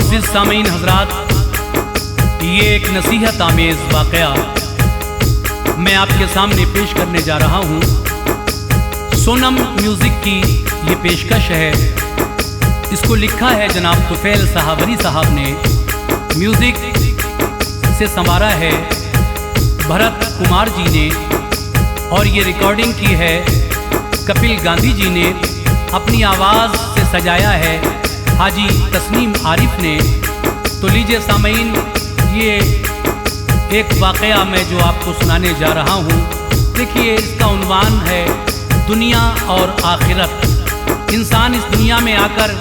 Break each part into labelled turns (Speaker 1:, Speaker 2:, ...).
Speaker 1: मुअज़्ज़िज़ सामीन हज़रात, ये एक नसीहत आमेज़ वाक़या मैं आपके सामने पेश करने जा रहा हूँ। सोनम म्यूज़िक की ये पेशकश है। इसको लिखा है जनाब तुफ़ैल सहावरी साहब ने, म्यूज़िक से संवारा है भरत कुमार जी ने, और ये रिकॉर्डिंग की है कपिल गांधी जी ने, अपनी आवाज़ से सजाया है हाजी तस्नीम आरिफ ने। तो लीजिए सामीन, ये एक वाक़या मैं जो आपको सुनाने जा रहा हूँ। देखिए, इसका उन्वान है दुनिया और आखिरत। इंसान इस दुनिया में आकर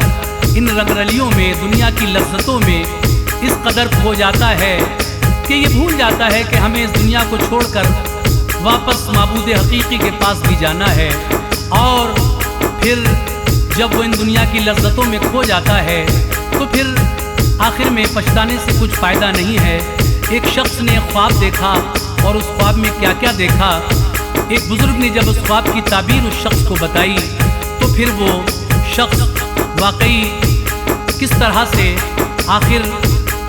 Speaker 1: इन रंगरलियों में, दुनिया की लज्जतों में इस कदर खो जाता है कि ये भूल जाता है कि हमें इस दुनिया को छोड़कर वापस माबूद हकीकी के पास भी जाना है। और फिर जब वो इन दुनिया की लज्जतों में खो जाता है तो फिर आखिर में पछताने से कुछ फ़ायदा नहीं है। एक शख्स ने ख्वाब देखा और उस ख्वाब में क्या क्या देखा, एक बुज़ुर्ग ने जब उस ख्वाब की ताबीर उस शख्स को बताई तो फिर वो शख्स वाकई किस तरह से आखिर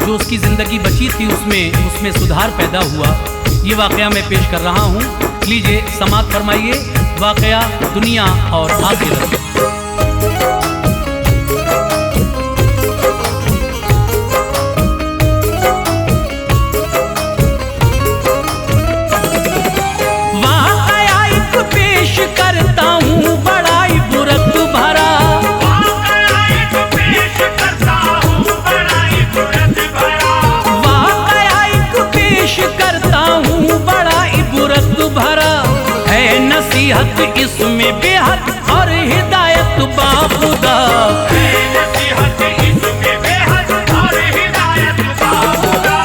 Speaker 1: जो उसकी ज़िंदगी बची थी उसमें सुधार पैदा हुआ, ये वाक़या मैं पेश कर रहा हूँ। लीजिए समाअत फरमाइए, वाक़या दुनिया और आखिरत। नसीहत इसमें बेहद और हिदायत बाखुदा, नसीहत इसमें बेहद और हिदायत बाखुदा।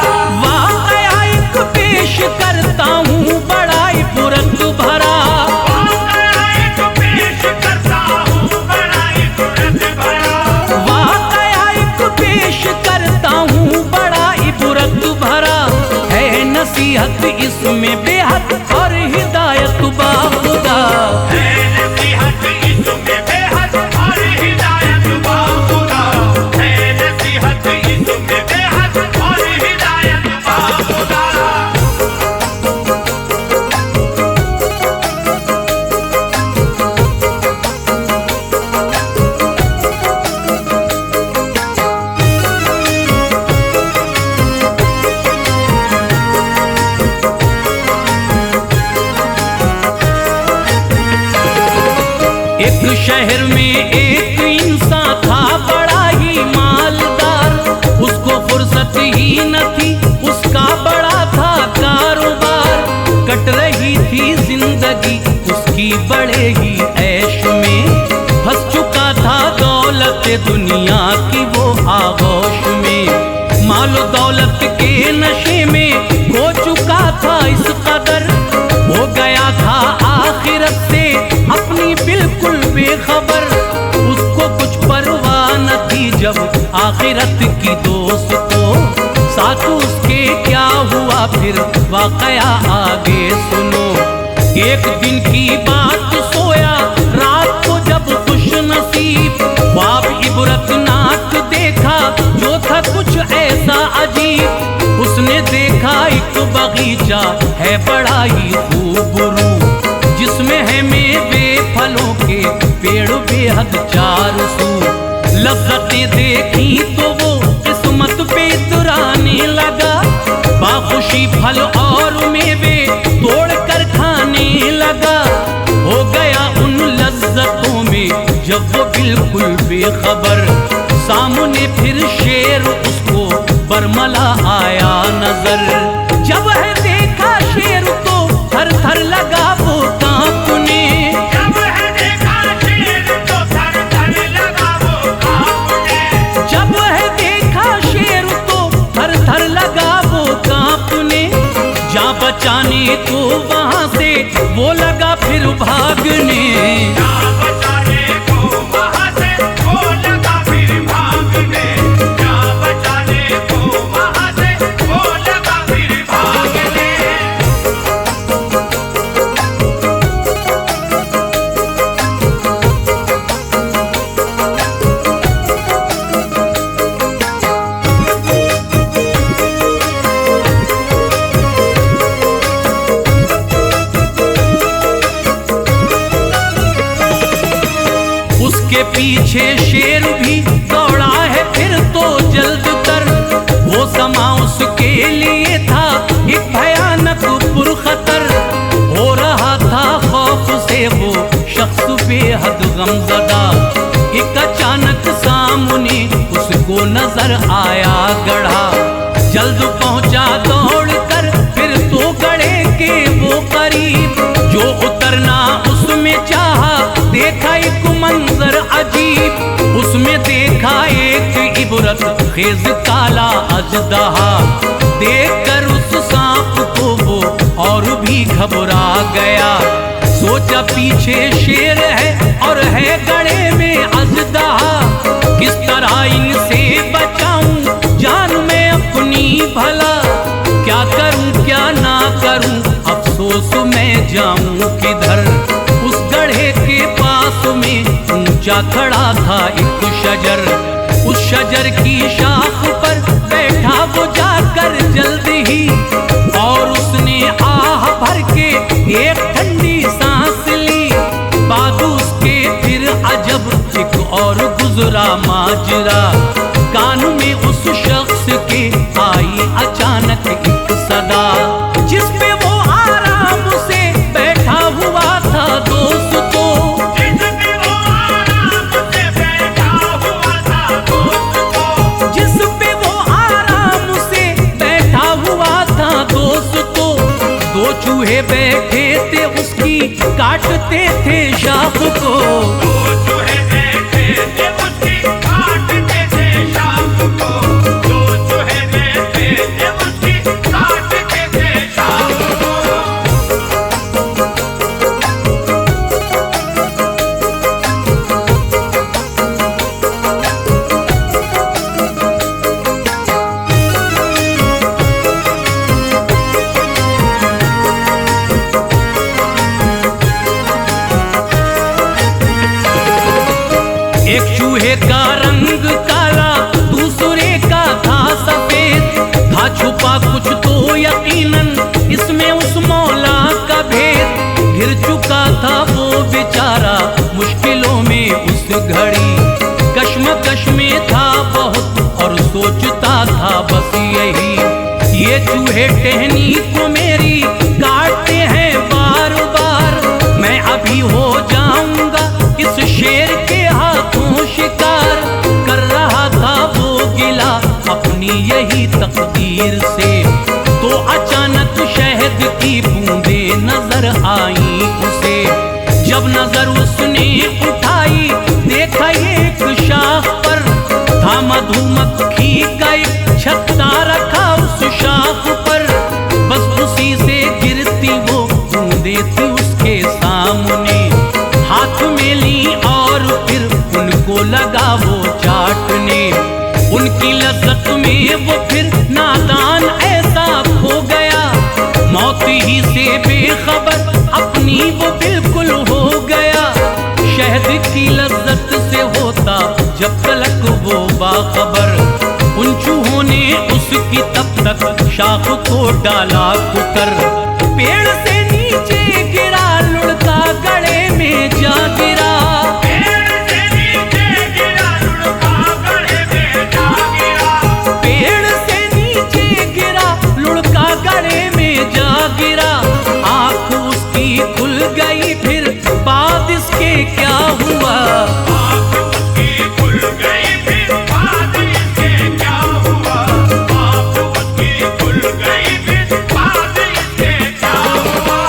Speaker 1: वाक़या एक पेश करता हूँ बड़ा ही बुरत भरा, वाक़या एक पेश करता हूँ बड़ा ही बुरत भरा, वाक़या एक पेश करता हूँ बड़ा ही बुरत भरा। है नसीहत इसमें बेहद और हिदायत बाखुदा, है नसीहत इसमें बेहद और हिदायत बाखुदा, है नसीहत इसमें बेहद और हिदायत बाखुदा। एक शहर में एक इंसान था बड़ा ही मालदार, उसको फुर्सत ही न थी, उसका बड़ा था कारोबार। कट रही थी जिंदगी उसकी बड़े ही ऐश में, फंस चुका था दौलत दुनिया की वो आगोश में। मालो दौलत के नशे में खो चुका था इस कदर, हो गया था आखिरत से अपनी बिल्कुल बेखबर। उसको कुछ परवाह न थी जब आखिरत की दोस्त को, साथ उसके क्या हुआ फिर वाक़या आगे सुनो। एक दिन की बात, सोया रात को जब खुश नसीब, ख्वाब इबरतनाक देखा जो था कुछ ऐसा अजीब। उसने देखा एक बगीचा है बड़ा ही खूबरू, जिसमें है मेवे फलों के पेड़ बेहद चार सू। लज़्ज़तें देखी तो वो किस्मत पे इतराने लगा, बाखुशी फल और मेवे तोड़ कर खाने लगा। हो गया उन लज़्ज़तों में जब वो बिल्कुल बेखबर, सामने फिर शेर उसको बरमला आया नजर। जब है देखा शेर तो थर थर लगा वो कांपने, जब है देखा शेर तो थर थर लगा वो कांपने, जब है देखा शेर तो थर थर लगा वो कांपने। जा बचाने को वहां से वो लगा फिर भागने, जा बचाने को वहां से वो लगा फिर भागने, जा बचाने को वहां से वो लगा फिर भागने। पीछे शेर भी दौड़ा है फिर तो जल्द कर। वो समा उसके लिए था एक भयानक पुरखतर। हो रहा था खौफ से वो शख्स बेहद गमज़दा। एक अचानक सामने उसको नजर आया गढ़ा। जल्द पहुंचा दौड़ कर फिर तो गढ़े के वो करीब। जो उतरना उसमें चाहा देखा एक मंजर अजीब। उसमें देखा एक इबरत खेज काला अजदहा। देखकर उस सांप को वो और भी घबरा गया। सोचा पीछे शेर है और है गड़े में अजदहा। किस तरह इनसे बचाऊं जान मैं अपनी भला। क्या करूं क्या ना करूं अफसोस मैं जाऊं किधर। उस गड्ढे के पास में ऊंचा खड़ा था एक शजर। उस शजर की शाख पर बैठा वो जाकर जल्द ही। और उसने आह भर के एक ठंडी सांस ली। बाद उसके फिर अजब एक और गुजरा माजरा। कान में उस शख्स के आई अचानक एक सदा। जिस पे वो आराम से बैठा हुआ था दोस्तों। जिस पे वो आराम से बैठा हुआ था दोस्तों। जिस पे वो आराम से बैठा हुआ था दोस्तों। दो चूहे बैठे थे उसकी काटते थे शाख को। दो चूहे बैठे थे उसकी काटते थे शाख को। दो चूहे बैठे थे उसकी काटते थे शाख को। एक चूहे का रंग काला दूसरे का था सफेद। था छुपा कुछ तो यकीनन इसमें उस मौला का भेद। घिर चुका था वो बेचारा मुश्किलों में उस घड़ी। कश्मकश में था बहुत और सोचता था बस यही। ये चूहे टहनी को मेरी काटते हैं बार बार। मैं अभी हो जाऊंगा इस शेर के हाथों शिकार। कर रहा था वो गिला अपनी यही तकदीर से। तो अचानक शहद की बूंदें नजर आई उसे। जब नजर उसने उठाई देखा एक शाख पर था मधुमक्खी का एक छत्ता रखा उस शाख पर। बस उसी से गिरती वो बूंदें थी उसके सामने। हाथ में ली और फिर उनको लगा वो चाटने। उनकी लज्जत में वो फिर नादान ऐसा खो गया। मौत ही से बेखबर अपनी वो बिल्कुल हो गया। शहद की लज्जत से होता जब तलक वो बाखबर। उन चूहों ने उसकी तब तक शाख को डाला कुतर। पेड़ से नीचे गिरा लुढ़का गड़े में जा गिरा। पेड़ से नीचे गिरा लुढ़का गड़े में जा गिरा। पेड़ से नीचे गिरा लुढ़का गड़े में जा गिरा। आँख उसकी खुल गई फिर बाद इसके क्या हुआ। आँख उसकी खुल गई फिर बाद इसके क्या हुआ। आँख उसकी खुल गई फिर बाद इसके क्या हुआ।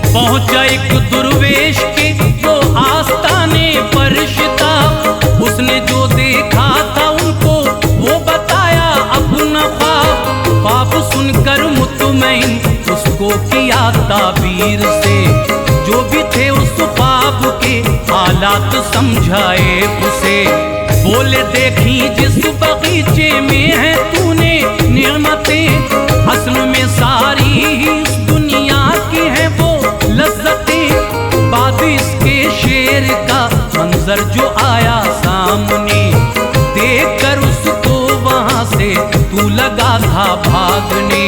Speaker 1: पहुंचा एक दुर्वेश के वो आस्ताने पर शिताब। उसने जो देखा था उनको वो बताया अपना ख्वाब। ख्वाब सुनकर मुतमईन उसको किया ताबीर से। जो भी थे उस ख्वाब के हालात समझाए उसे। बोले देखी जिस बगीचे में है तूने नेमतें। असल में सारी इस दुनिया की है वो शेर का मंजर जो आया सामने, देख कर उसको वहां से तू लगा था भागने।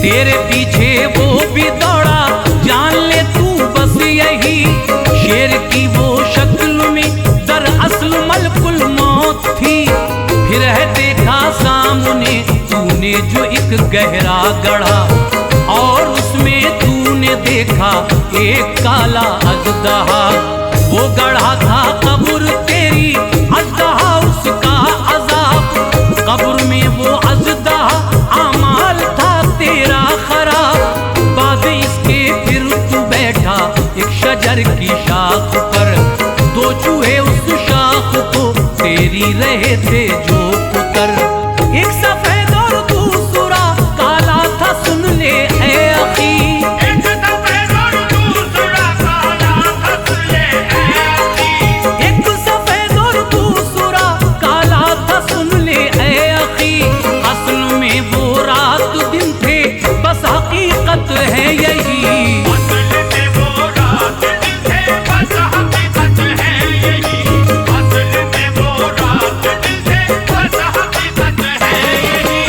Speaker 1: तेरे पीछे वो भी दौड़ा, जान ले तू बस यही, शेर की वो शक्ल में दरअसल मलकुल मौत थी। फिर है देखा सामने तूने जो एक गहरा गढ़ा, और उसमें तूने देखा एक काला अजदहा। वो गढ़ा था कब्र तेरी, अजदहा उसका अजाब। कब्र में वो अजदहा आमाल था तेरा खराब। बाद इसके फिर तू बैठा एक शजर की शाख पर, दो चूहे उस शाख को तेरी रहे थे जो पुतर। एक सफेद और दूसरा काला था, सुन ले ऐ अखी।
Speaker 2: एक सफेद और दूसरा काला था, सुन ले ऐ अखी।
Speaker 1: एक सफेद और दूसरा काला था, सुन ले ऐ अखी। असल में वो रात दिन थे, बस हकीकत है यही।
Speaker 2: असल में वो रात दिन थे, बस हकीकत है यही। असल में वो रात दिन थे, बस हकीकत है यही।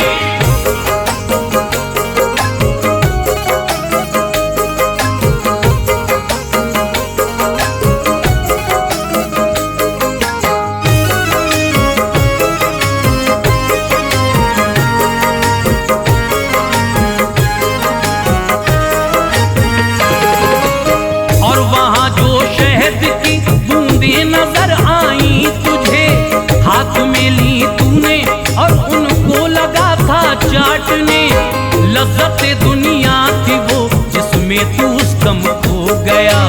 Speaker 1: और वहां जो शहद की बूंदें नजर आई तुझे, हाथ में ली तूने और उनको लगा था चाटने। लज्जत दुनिया थी वो जिसमें तू उस दम खो गया,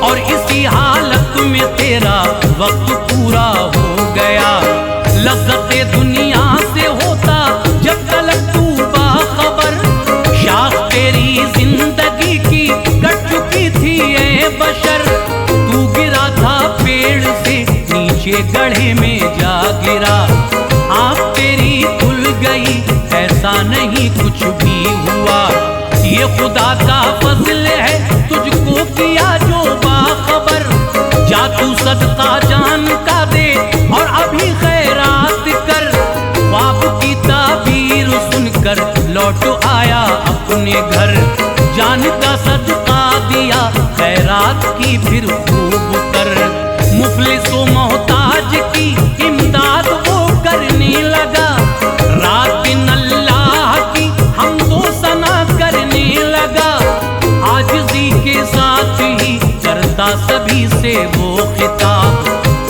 Speaker 1: और इसी हालत में तेरा वक्त पूरा हो गया। लज्जत दुनिया से होता जब तलक तू बाखबर, शाख तेरी जिंदगी की कट चुकी थी ए बशर। तू गिरा था पेड़ से नीचे गड्ढे में जा गिरा, आँख तेरी खुल गई, ऐसा नहीं कुछ भी हुआ। ये खुदा का फजल है तुझको किया जो बाखबर। जा तू सदका जान का दे और अभी खैरात कर। ख्वाब की ताबीर सुनकर लौट आया अपने घर, जान का सदका दिया खैरात की फिर खूब कर। मुफलिस व मोहताज की इमदाद वो करने लगा, रात दिन अल्लाह की हमदो सना करने लगा। आजिज़ी के साथ ही करता सभी से वो खिताब,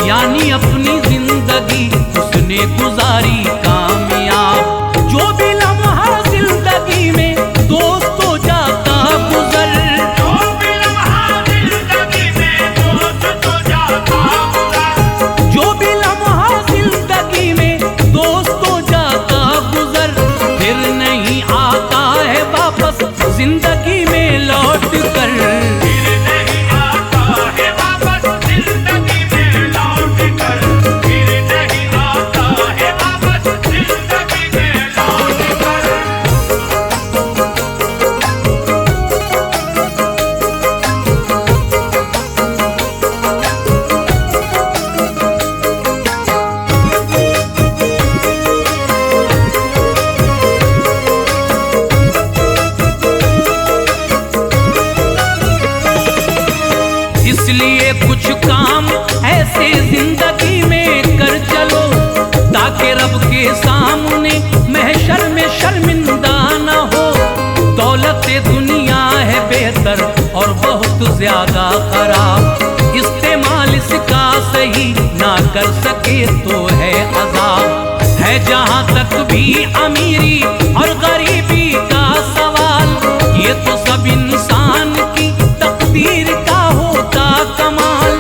Speaker 1: यानी अपनी जिंदगी उसने गुजारी कामयाब। जो भी लम्हा जिंदगी में दोस्तों जाता गुजर,
Speaker 2: जो भी लम्हा जिंदगी में दोस्तों जाता गुजर।
Speaker 1: जो भी लम्हा जिंदगी में दोस्तों जाता गुजर, फिर नहीं आता है वापस जिंदगी में लौट कर।
Speaker 2: फिर नहीं आता है वापस जिंदगी में लौट कर। फिर नहीं आता है वापस जिंदगी में लौट कर।
Speaker 1: इसलिए कुछ काम ऐसे जिंदगी में कर चलो, ताकि रब के सामने महशर में शर्मिंदा न हो। दौलत दुनिया है बेहतर और बहुत ज्यादा खराब, इस्तेमाल इसका सही ना कर सके तो है अजाब। है जहां तक भी अमीरी और गरीबी का सवाल, ये तो सब इंसान की तकदीर का होता कमाल।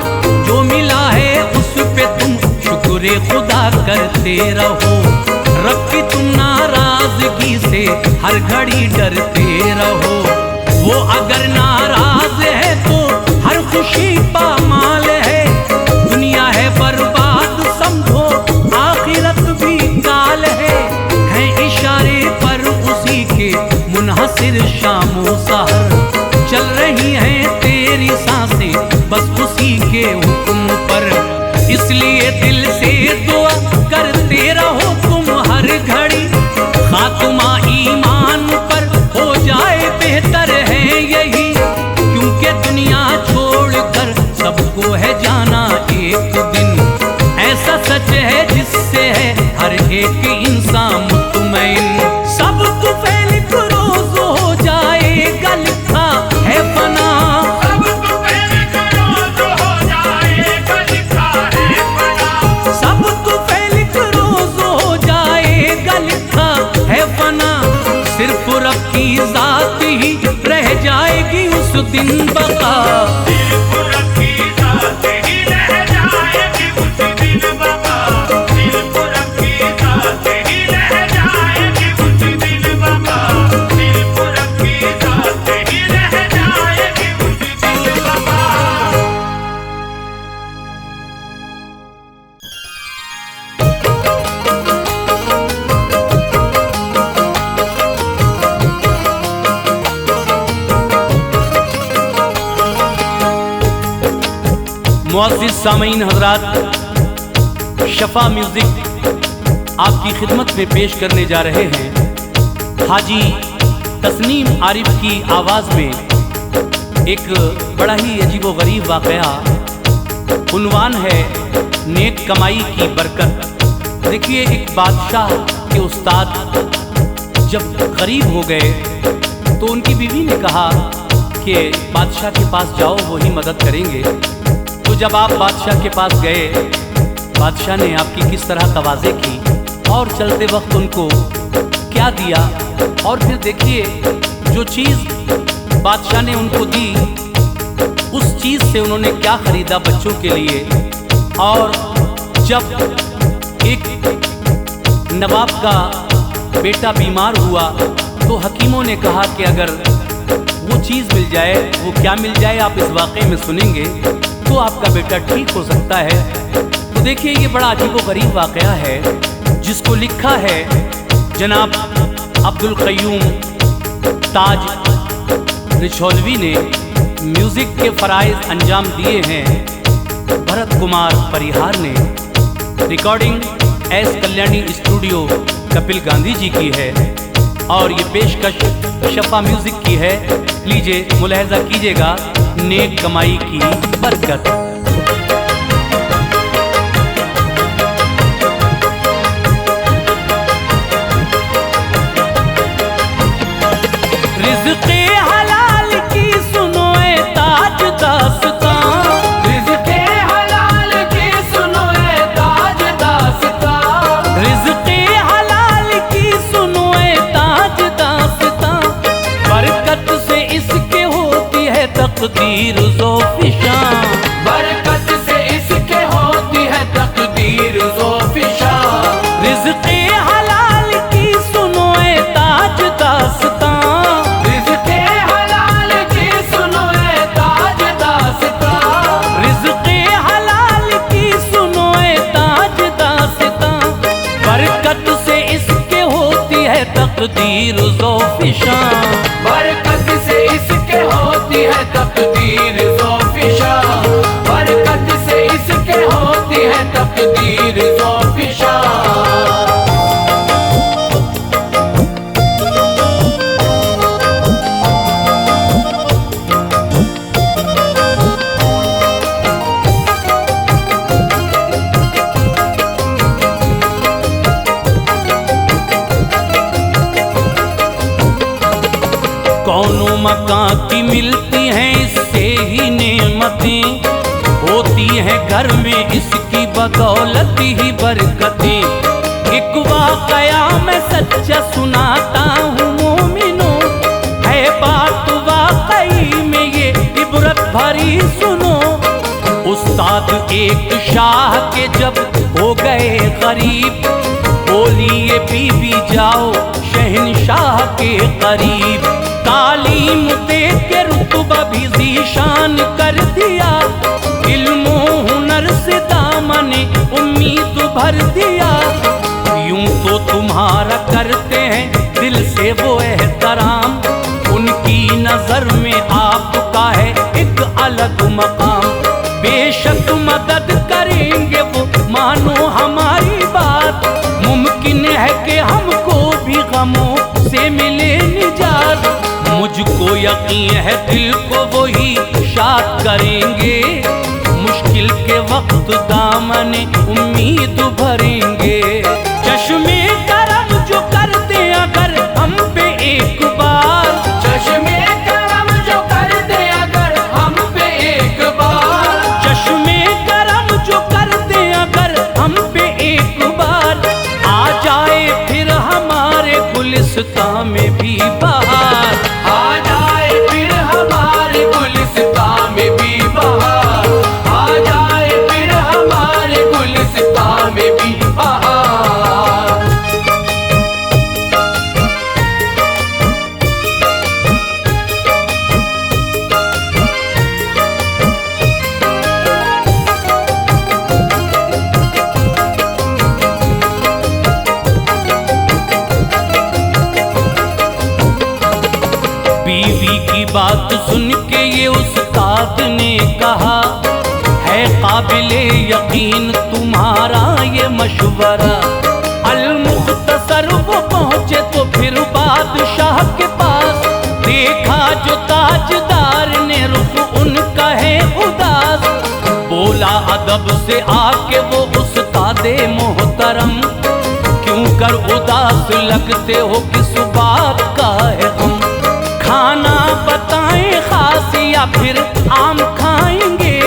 Speaker 1: जो मिला है उस पे तुम शुक्र खुदा करते रहो, रब की तुम नाराजगी से हर घड़ी डरते रहो। वो अगर नाराज है तो हर खुशी पामाल है। दुनिया है बर्बाद समझो, आखिरत भी काल है इशारे पर उसी के मुनहसिर शामो सहर। चल रही हैं तेरी सांसें बस उसी के हुक्म दिल से दुआ करते रहो तुम हर घड़ी, खात्मा ईमान पर हो जाए बेहतर है यही, क्योंकि दुनिया छोड़कर सबको है जाना एक दिन, ऐसा सच है जिससे है हर एक इंसान मुतमईन। सब तुफैल रोज हो जाएगा लिखा है फना,
Speaker 2: सब तुफैल रोज हो जाएगा लिखा है फना,
Speaker 1: सब तुफैल रोज हो जाएगा लिखा है फना, सिर्फ रब की जात ही रह जाएगी उस दिन बका।
Speaker 2: सिर्फ रब की जात ही रह जाएगी उस दिन बका, सिर्फ रब की जात ही रह जाएगी उस दिन बका, सिर्फ रब की जात ही रह जाएगी उस दिन बका।
Speaker 1: मुअज़्ज़िज़ सामीन हज़रात, शफा म्यूजिक आपकी खिदमत में पेश करने जा रहे हैं हाजी तस्नीम आरिफ की आवाज़ में एक बड़ा ही अजीबोगरीब वाक़या। उन्वान है नेक कमाई की बरकत। देखिए, एक बादशाह के उस्ताद जब गरीब हो गए तो उनकी बीवी ने कहा कि बादशाह के पास जाओ, वही मदद करेंगे। तो जब आप बादशाह के पास गए, बादशाह ने आपकी किस तरह तवाज़े की और चलते वक्त उनको क्या दिया, और फिर देखिए जो चीज़ बादशाह ने उनको दी उस चीज़ से उन्होंने क्या ख़रीदा बच्चों के लिए। और जब एक नवाब का बेटा बीमार हुआ तो हकीमों ने कहा कि अगर वो चीज़ मिल जाए, वो क्या मिल जाए आप इस वाक़े में सुनेंगे, तो आपका बेटा ठीक हो सकता है। तो देखिए, ये बड़ा अजीबोगरीब वाक़या है जिसको लिखा है जनाब अब्दुल क़य्यूम ताज रिछौलवी ने। म्यूज़िक के फ़राइज़ अंजाम दिए हैं भरत कुमार परिहार ने। Recording S Kalyani studio Kapil Gandhi ji की है और ये पेशकश शफा म्यूज़िक की है। लीजिए मुलाहजा कीजिएगा नेक कमाई की बरकत। रिज़्क़े हलाल की सुनो ए ताज दास्तां,
Speaker 3: रिज़्क़े हलाल की सुनो ए ताज दास्तां,
Speaker 1: रिज़्क़े हलाल की सुनो ए ताज दास्तां, बरकत से इसके होती है तकदीर ज़ोफ़िशां,
Speaker 3: बरकत से इसके होती है तकदीर ज़ोफ़िशां।
Speaker 1: रिज़्क़े हलाल की सुनो ए ताज दास्तां,
Speaker 3: रिज़्क़े हलाल की सुनो ए ताज दास्तां,
Speaker 1: रिज़्क़े हलाल की सुनो ए ताज दास्तां, बरकत से इसके होती है तकदीर ज़ोफ़िशां,
Speaker 3: बरकत से इसके होती है तकदीर ज़ोफ़िशां, बरकत से इसके होती है तकदीर ज़ोफ़िशां।
Speaker 1: कौनों मकां की मिलती हैं इससे ही नेमतें, होती है घर में इसकी बदौलत ही बरकतें। एक वाक़या मैं सच्चा सुनाता हूँ मोमिनो, है बात वाकई में ये इबरत भरी सुनो। उस्ताद एक शाह के जब हो गए गरीब, बोली ये बीवी जाओ शहंशाह के करीब। तालीम दे के रुतबा भी ज़ीशान कर दिया, इल्म हुनर से दामने उम्मीद भर दिया। यूं तो तुम्हारा करते हैं दिल से वो एहतराम, उनकी नजर में आपका है एक अलग मकाम। बेशक मदद करेंगे वो यकीन है दिल को वही शाद करेंगे, मुश्किल के वक्त दामने उम्मीद भरेंगे। चश्मे करम जो कर दे अगर हम पे एक बार,
Speaker 3: चश्मे करम जो कर दे अगर हम पे एक बार,
Speaker 1: चश्मे करम जो कर दे अगर हम पे एक बार, आ जाए फिर हमारे गुलिस्तान में भी बहार।
Speaker 3: आ जाए फिर हमारे गुलिस्तान में भी बहार, आ जाए फिर हमारे गुलिस्तान में भी बहार।
Speaker 1: बीवी की बात सुन के ये उस्ताद ने कहा, है काबिले यकीन तुम्हारा ये मशवरा। अल-मुख्तसर वो पहुंचे तो फिर बादशाह के पास, देखा जो ताजदार ने रुख उनका है उदास। बोला अदब से आके वो उस्तादे मोहतरम, क्यों कर उदास लगते हो, किस बात का है गम। खाना बताएं खास या फिर आम खाएंगे,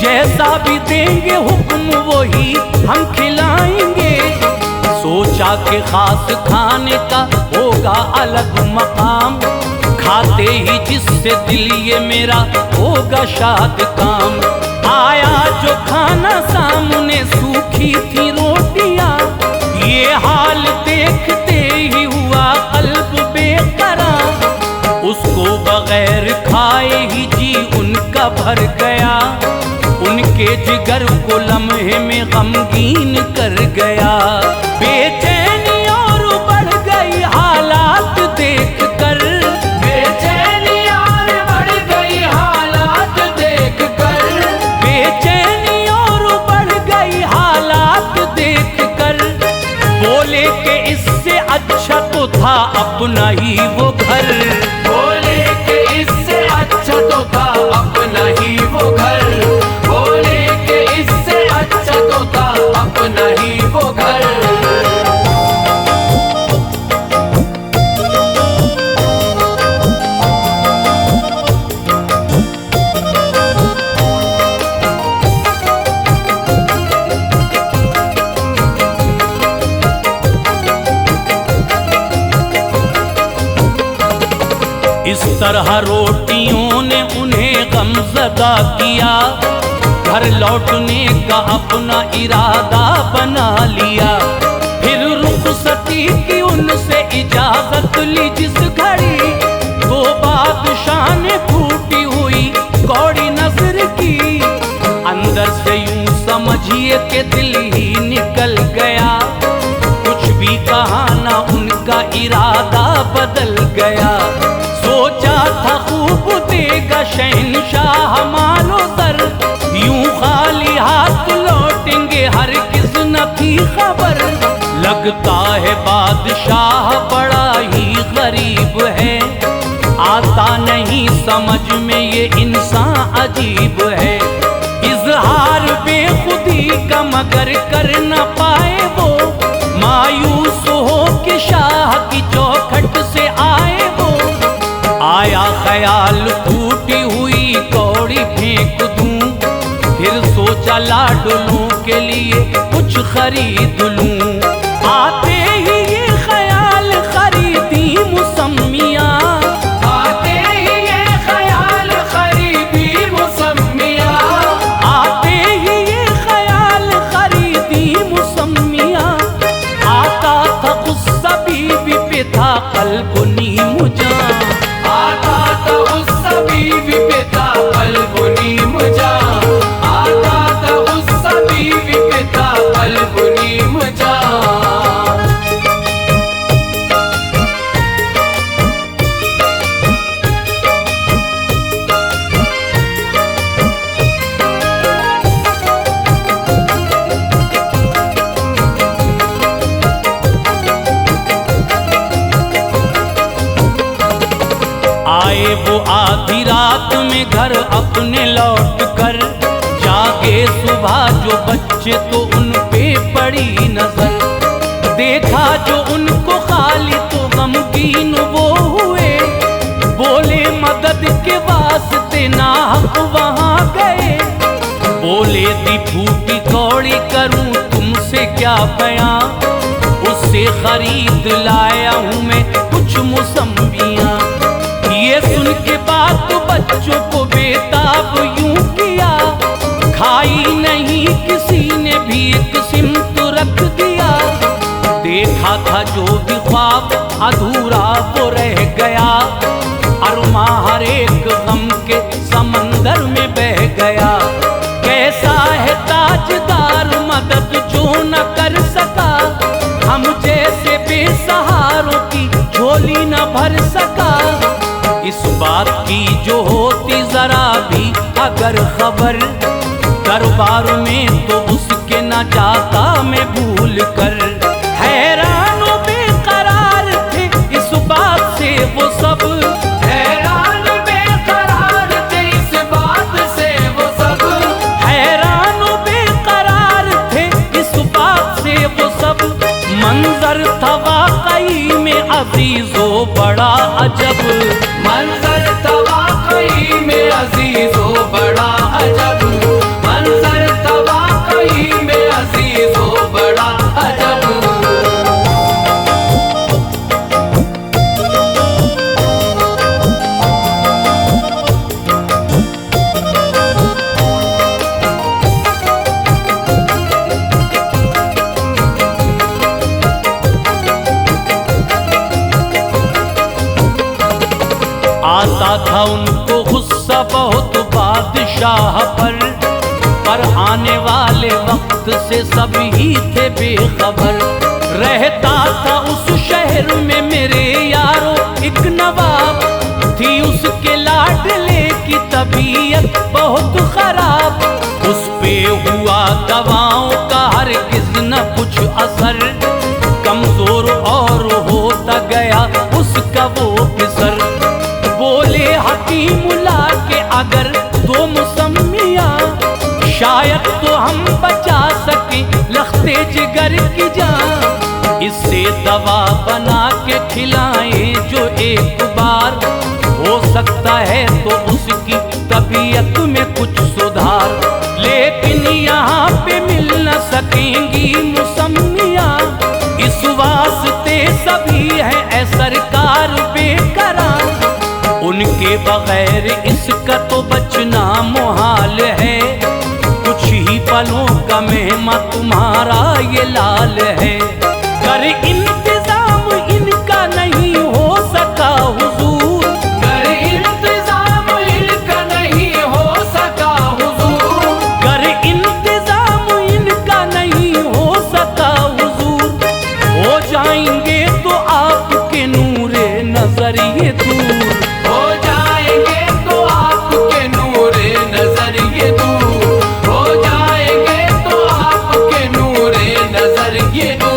Speaker 1: जैसा भी देंगे हुक्म वही हम खिलाएंगे। सोचा कि खास खाने का होगा अलग मकाम, खाते ही जिससे दिल ये मेरा होगा शाद काम। आया जो खाना सामने सूखी थी रोटियां, ये हाल देखते ही हुआ कल्ब बेकरार। उसको बगैर खाए ही जी उनका भर गया, उनके जिगर को लम्हे में गमगीन कर गया। बेचैनी और बढ़ गई हालात देख कर,
Speaker 3: बेचैनी और बढ़ गई हालात देख कर,
Speaker 1: बेचैनी और बढ़ गई हालात देख कर। बोले कि इससे अच्छा तो था अपना ही वो घर,
Speaker 3: बोले कि इससे अच्छा तो था अपना ही वो घर, बोले कि इससे अच्छा तो था अपना ही वो घर।
Speaker 1: इस तरह रोटियों ने उन्हें गमज़दा किया, घर लौटने का अपना इरादा बना लिया। फिर रुखसती की उनसे इजाजत ली जिस घड़ी, तो बादशाह ने फूटी हुई कौड़ी नजर की। अंदर से यूं समझिए कि दिल ही निकल गया, कुछ भी कहा ना उनका इरादा बदल गया। सोचा था खूब देगा शहंशाह मालो सर, यूं खाली हाथ लौटेंगे हर किस न थी खबर। लगता है बादशाह बड़ा ही गरीब है, आता नहीं समझ में ये इंसान अजीब है। इजहार बेखुदी का मगर कर न पाए वो, मायूस हो के शाह की चौखट से आए वो। आया ख्याल टूटी हुई कौड़ी फेंक दूं, फिर सोचा लाडलों के लिए कुछ खरीद लूं। आते ही ये ख्याल खरीदी मुसम्मियाँ,
Speaker 3: आते ही ये ख्याल खरीदी मुसम्मियाँ,
Speaker 1: आते ही ये ख्याल खरीदी मुसम्मियाँ। आता था गुस्सा बीवी पे था कल्ब नीम जां,
Speaker 3: आता था उस बीवी पे था कल्ब नीम जां, आता था उस बीवी पे था कल्ब नीम जां।
Speaker 1: वो आधी रात में घर अपने लौट कर जागे सुबह जो बच्चे तो उन पे पड़ी नजर। देखा जो उनको खाली तो गमगीन वो हुए, बोले मदद के वास्ते नाहक वहां गए। बोले दी फूटी कौड़ी करूं तुमसे क्या बयां, उससे खरीद लाया हूं मैं कुछ मौसम्बियां। ये सुन के बात बच्चों को बेताब यूं किया, खाई नहीं किसी ने भी एक सिमत रख दिया। देखा था जो भी ख्वाब अधूरा वो रह गया, अरमा हर एक गम के समंदर में बह गया। कैसा है ताजदार मदद जो न कर सका, हम जैसे बेसहारों की झोली न भर सका। इस बात की जो होती जरा भी अगर खबर, दरबार में तो उसके न जाता मैं भूल कर। हैरान व बेकरार थे इस बात से वो सब,
Speaker 3: हैरान बेकरार थे इस बात से वो सब,
Speaker 1: हैरान व बेकरार थे इस बात से वो सब। मंजर था वाकई में अजीजो बड़ा अजब,
Speaker 3: मंजर था वाकई में अजीजो बड़ा अजब, मंजर था वाकई में अजीजो बड़ा अजब।
Speaker 1: आता था उनको गुस्सा बहुत बादशाह पर आने वाले वक्त से सभी थे बेखबर। रहता था उस शहर में मेरे यारो एक नवाब, थी उसके लाडले की तबीयत बहुत खराब। उस पे हुआ दवाओं का हरगिज न कुछ असर, कमजोर और होता गया उसका वो फिसर। बोले हकीम ला के अगर दो मौसमियाँ, शायद तो हम बचा सके लख्ते जिगर की जान। इससे दवा बना के खिलाएं जो एक बार, हो सकता है तो उसकी तबीयत में कुछ सुधार। लेकिन यहाँ पे मिल न सकेंगी मौसमियाँ, इस वास्ते सभी है सरकार बेकरार। उनके बगैर इसका तो बचना मुहाल है, कुछ ही पलों का मेहमा तुम्हारा ये लाल है। कर इंतजाम इनका नहीं हो सका हुजूर,
Speaker 3: कर इंतजाम इनका नहीं हो सका हुजूर,
Speaker 1: कर इंतजाम इनका नहीं हो सका हुजूर। हो जाएंगे तो आपके नूरे नजर ये दूर,
Speaker 3: हो जाएंगे तो आपके नूरे नजर ये दूर, हो जाएंगे तो आपके नूरे नजर ये दूर।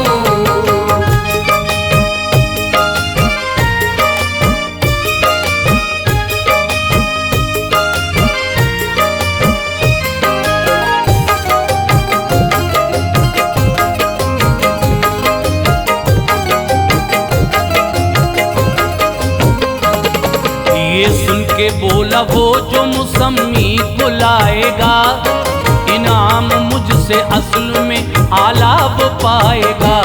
Speaker 1: ये सुन के बोला वो जो मुसम्मी को लाएगा, इनाम मुझसे असल में आला वो पाएगा।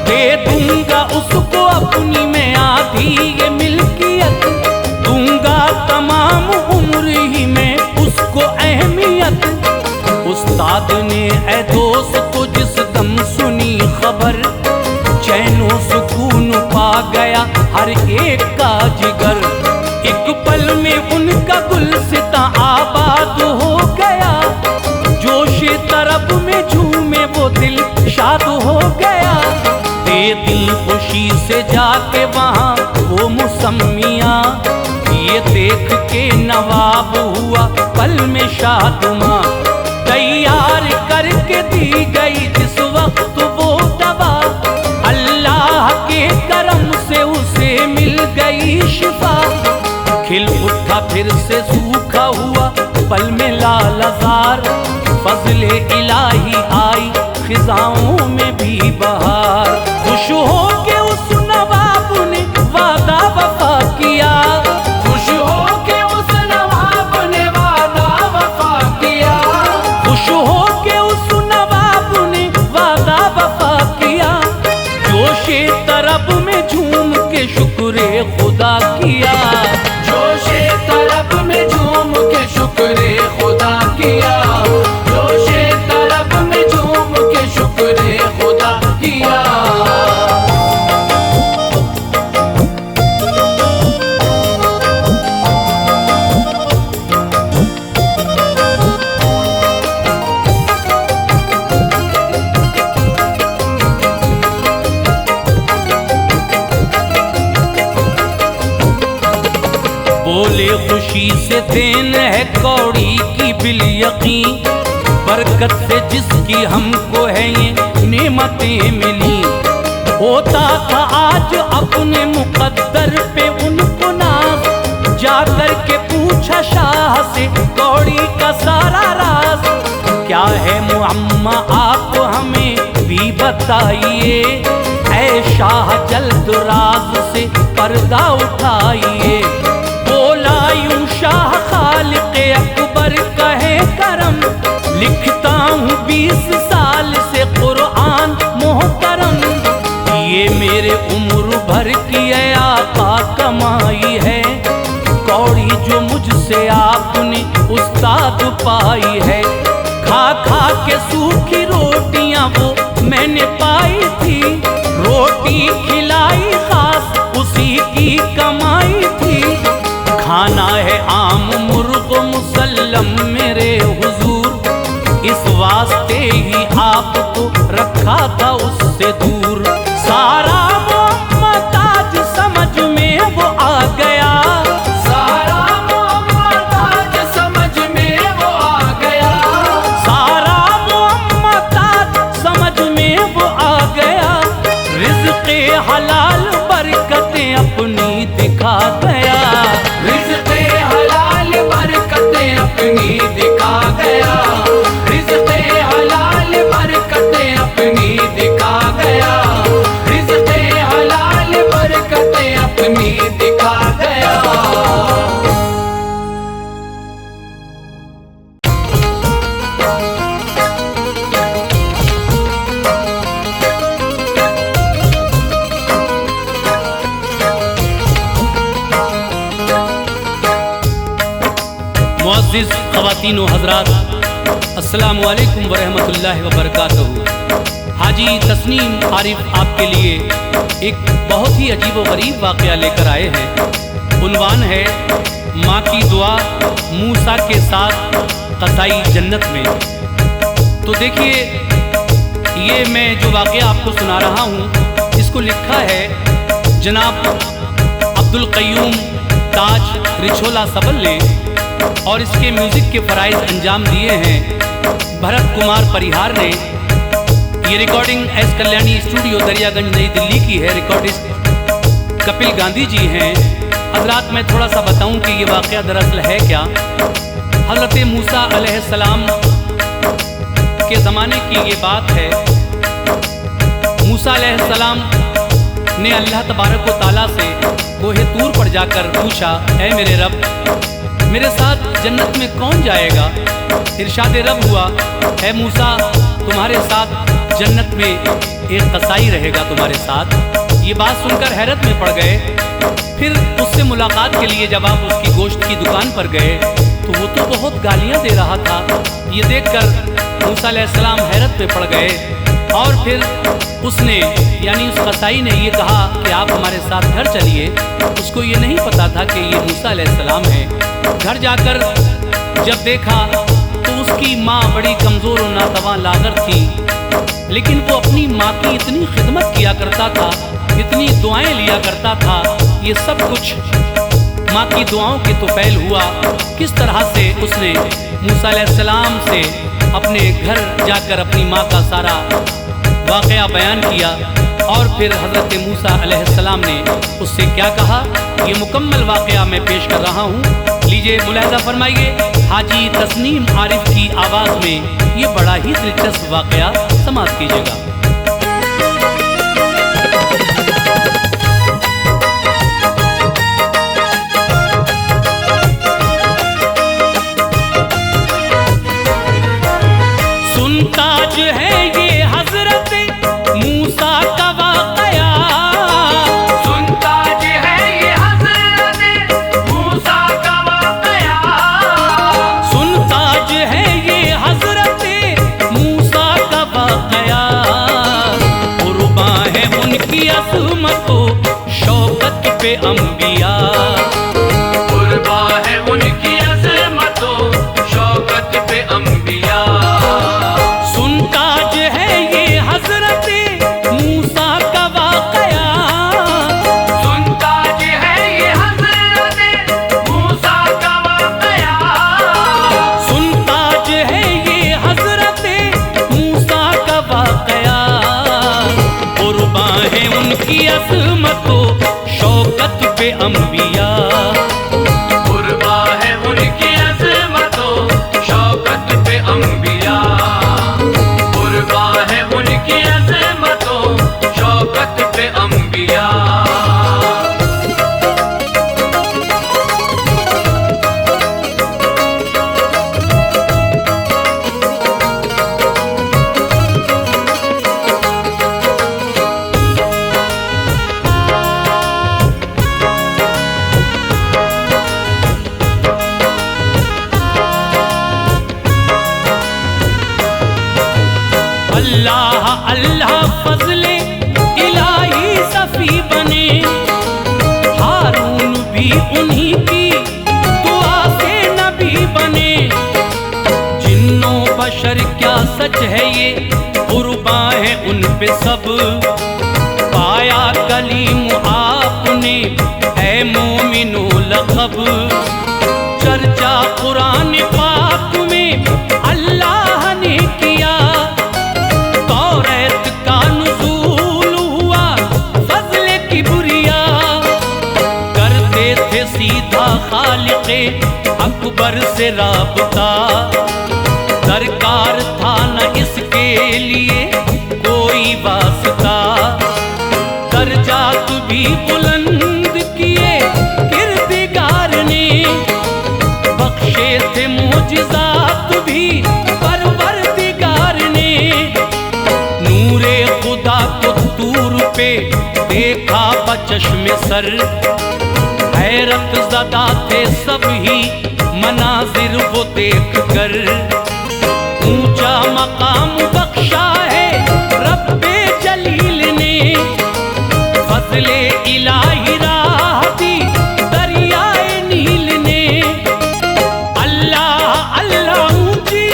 Speaker 1: दे दूंगा उसको अपनी मैं आधी ये मिल्कियत, दूंगा तमाम उम्र ही में उसको अहमियत। उस्ताद ने ऐ दोस्त को जिस दम सुनी खबर, चैनो सुकून पा गया हर एक का जिगर। एक पल में उनका गुलसिता आबाद हो गया, जोशे तरब में झूमे वो दिल शाद हो गया। दे दिल खुशी से जाके वहाँ वो मुसम्मियाँ, ये देख के नवाब हुआ पल में शादमां। तैयार करके दी गई जिस वक्त वो दवा, अल्लाह के करम से उसे मिल गई शिफा। खिल उठा बहार, फजले इलाही आई खिजाओं में भी बहार। खुश हो के उस नवाब ने वादा वफा किया,
Speaker 3: खुश हो के उस नवाब ने वादा वफा किया,
Speaker 1: खुश हो के उस नवाब ने वादा वफा किया। जोशे तरब में झूम के शुक्र खुदा किया,
Speaker 3: जोशे तरब में झूम के शुक्र खुदा किया, जोशे तरब में झूम के शुक्र खुदा किया।
Speaker 1: बोले खुशी से देन है कौड़ी की बिल यकीन, बरकत से जिसकी हमको है ये नेमतें मिली। होता था आज अपने मुकद्दर पे उनको नाज, जाकर के पूछा शाह से कौड़ी का सारा राज। क्या है मुअम्मा आप हमें भी बताइए, ऐ शाह जल्द राज से पर्दा उठाइए। बोला यूं शाह खालिक़ अकबर कहे करम, लिखता हूँ 20 साल से कुरान मोहतरम। ये मेरे उम्र भर की है आका कमाई है, कौड़ी जो मुझसे आपने उस्ताद पाई है। खा खा के सूखी रोटियां वो मैंने पाई थी, रोटी खिलाई खास उसी की कमाई थी। खाना है आम मुर्ग मुसल्लम मेरे हुजूर, इस वास्ते ही आपको रखा था उससे दूर। सारा मोहम्मद आज समझ में वो आ गया,
Speaker 3: सारा मोहम्मद आज समझ में वो आ गया,
Speaker 1: सारा मोहम्मद आज समझ में वो आ गया। रिज़्क़े हलाल बरकतें अपनी दिखा गया,
Speaker 3: रिज़्क़े हलाल बरकतें अपनी दिखा गया, रिज़्क़े हलाल बरकतें अपनी दिखा गया, रिज़्क़े हलाल बरकतें अपनी दिखा गया।
Speaker 1: मुअज़्ज़िज़ ख़वातीन व हज़रात, अस्सलामु अलैकुम व रहमतुल्लाहि व बरकातहू। हाजी तस्नीम आरिफ आपके लिए एक बहुत ही अजीब व गरीब वाक़या लेकर आए हैं। उन्वान है माँ की दुआ मूसा के साथ क़साई जन्नत में। तो देखिए, ये मैं जो वाक़या आपको सुना रहा हूँ, इसको लिखा है जनाब अब्दुल क़य्यूम ताज रिछोला सबल ने, और इसके म्यूज़िक के फ़राइज़ अंजाम दिए हैं भरत कुमार परिहार ने। ये recording S Kalyani studio Daryaganj नई दिल्ली की है। रिकॉर्डिस्ट कपिल गांधी जी हैं। हज़रात, मैं थोड़ा सा बताऊं कि ये वाक़या दरअसल है क्या। हज़रत मूसा अलैहिस्सलाम के ज़माने की ये बात है। मूसा अलैहिस्सलाम ने अल्लाह तबारक व तआला से कोहे तूर पर जाकर पूछा, ऐ मेरे रब, मेरे साथ जन्नत में कौन जाएगा? इरशाद रब हुआ, ऐ मूसा, तुम्हारे साथ जन्नत में एक कसाई रहेगा तुम्हारे साथ। ये बात सुनकर हैरत में पड़ गए। फिर उससे मुलाकात के लिए जब आप उसकी गोश्त की दुकान पर गए तो वो तो बहुत गालियां दे रहा था। ये देखकर मूसा अलैहिस्सलाम हैरत में पड़ गए और फिर उसने यानी उस कसाई ने ये कहा कि आप हमारे साथ घर चलिए। उसको ये नहीं पता था कि ये मूसा अलैहिस्सलाम है। घर जाकर जब देखा तो उसकी माँ बड़ी कमज़ोर और नातवां लागर थी, लेकिन वो अपनी माँ की इतनी खिदमत किया करता था, इतनी दुआएं लिया करता था। ये सब कुछ माँ की दुआओं के तुफैल हुआ। किस तरह से उसने मूसा अलैहिस्सलाम से अपने घर जाकर अपनी माँ का सारा वाक़या बयान किया और फिर हज़रत मूसा अलैहिस्सलाम ने उससे क्या कहा, ये मुकम्मल वाक़या मैं पेश कर रहा हूँ। लीजिए मुलाहिज़ा फरमाइए। हाजी तस्नीम आरिफ की आवाज में ये बड़ा ही दिलचस्प वाकया समाप्त कीजिएगा। सुनताज है ये हजरत मूसा का वाकया,
Speaker 3: सुनताज है ये हजरत मूसा का वाकया,
Speaker 1: सुनताज है ये हजरत मूसा का वाकया। कुर्बा है उनकी अज़मत शौकत पे अंबिया,
Speaker 3: कुर्बा है उनकी अज़मत शौकत पे अंबिया।
Speaker 1: सुनताज है ये हजरत मूसा का वाकया,
Speaker 3: सुनताज है ये हजरत मूसा का वाकया,
Speaker 1: सुनताज है ये हजरत मूसा का वाकया। कुर्बा है उनकी अज़मत शौकत पे अंबिया,
Speaker 3: कुर्बा है उनकी अज़मत शौकत पे अंबिया, कुर्बा है उनकी अज़मत शौकत पे अंबिया।
Speaker 1: अल्लाह अल्लाह फजले इलाही सफी बने, हारून भी उन्हीं की दुआ से नबी बने। जिन्नो बशर क्या सच है ये कुर्बा है उन पे सब, पाया कलीम आपने है मोमिनो लक़ब। चर्चा कुरान पाक में अल्लाह ने किया, तौरात का नुज़ूल हुआ फज़्ल किबरिया। करते थे सीधा खालिक़े अकबर से राबता, दरकार था न इसके लिए कोई वास्ता। दर्जात भी बुलंद किए किरदिगार ने, बख्शे थे मोजिज़ात भी परवरदिगार ने। नूरे खुदा को तूर पे देखा बचश्मे सर, हैरत ज़दा थे सभी मनाजिर वो देख कर। ऊंचा मकाम बख्शा है रब्बे जलील ने, फज़ले इलाही राह दी दरियाए नील ने। अल्लाह अल्लाह ऊंची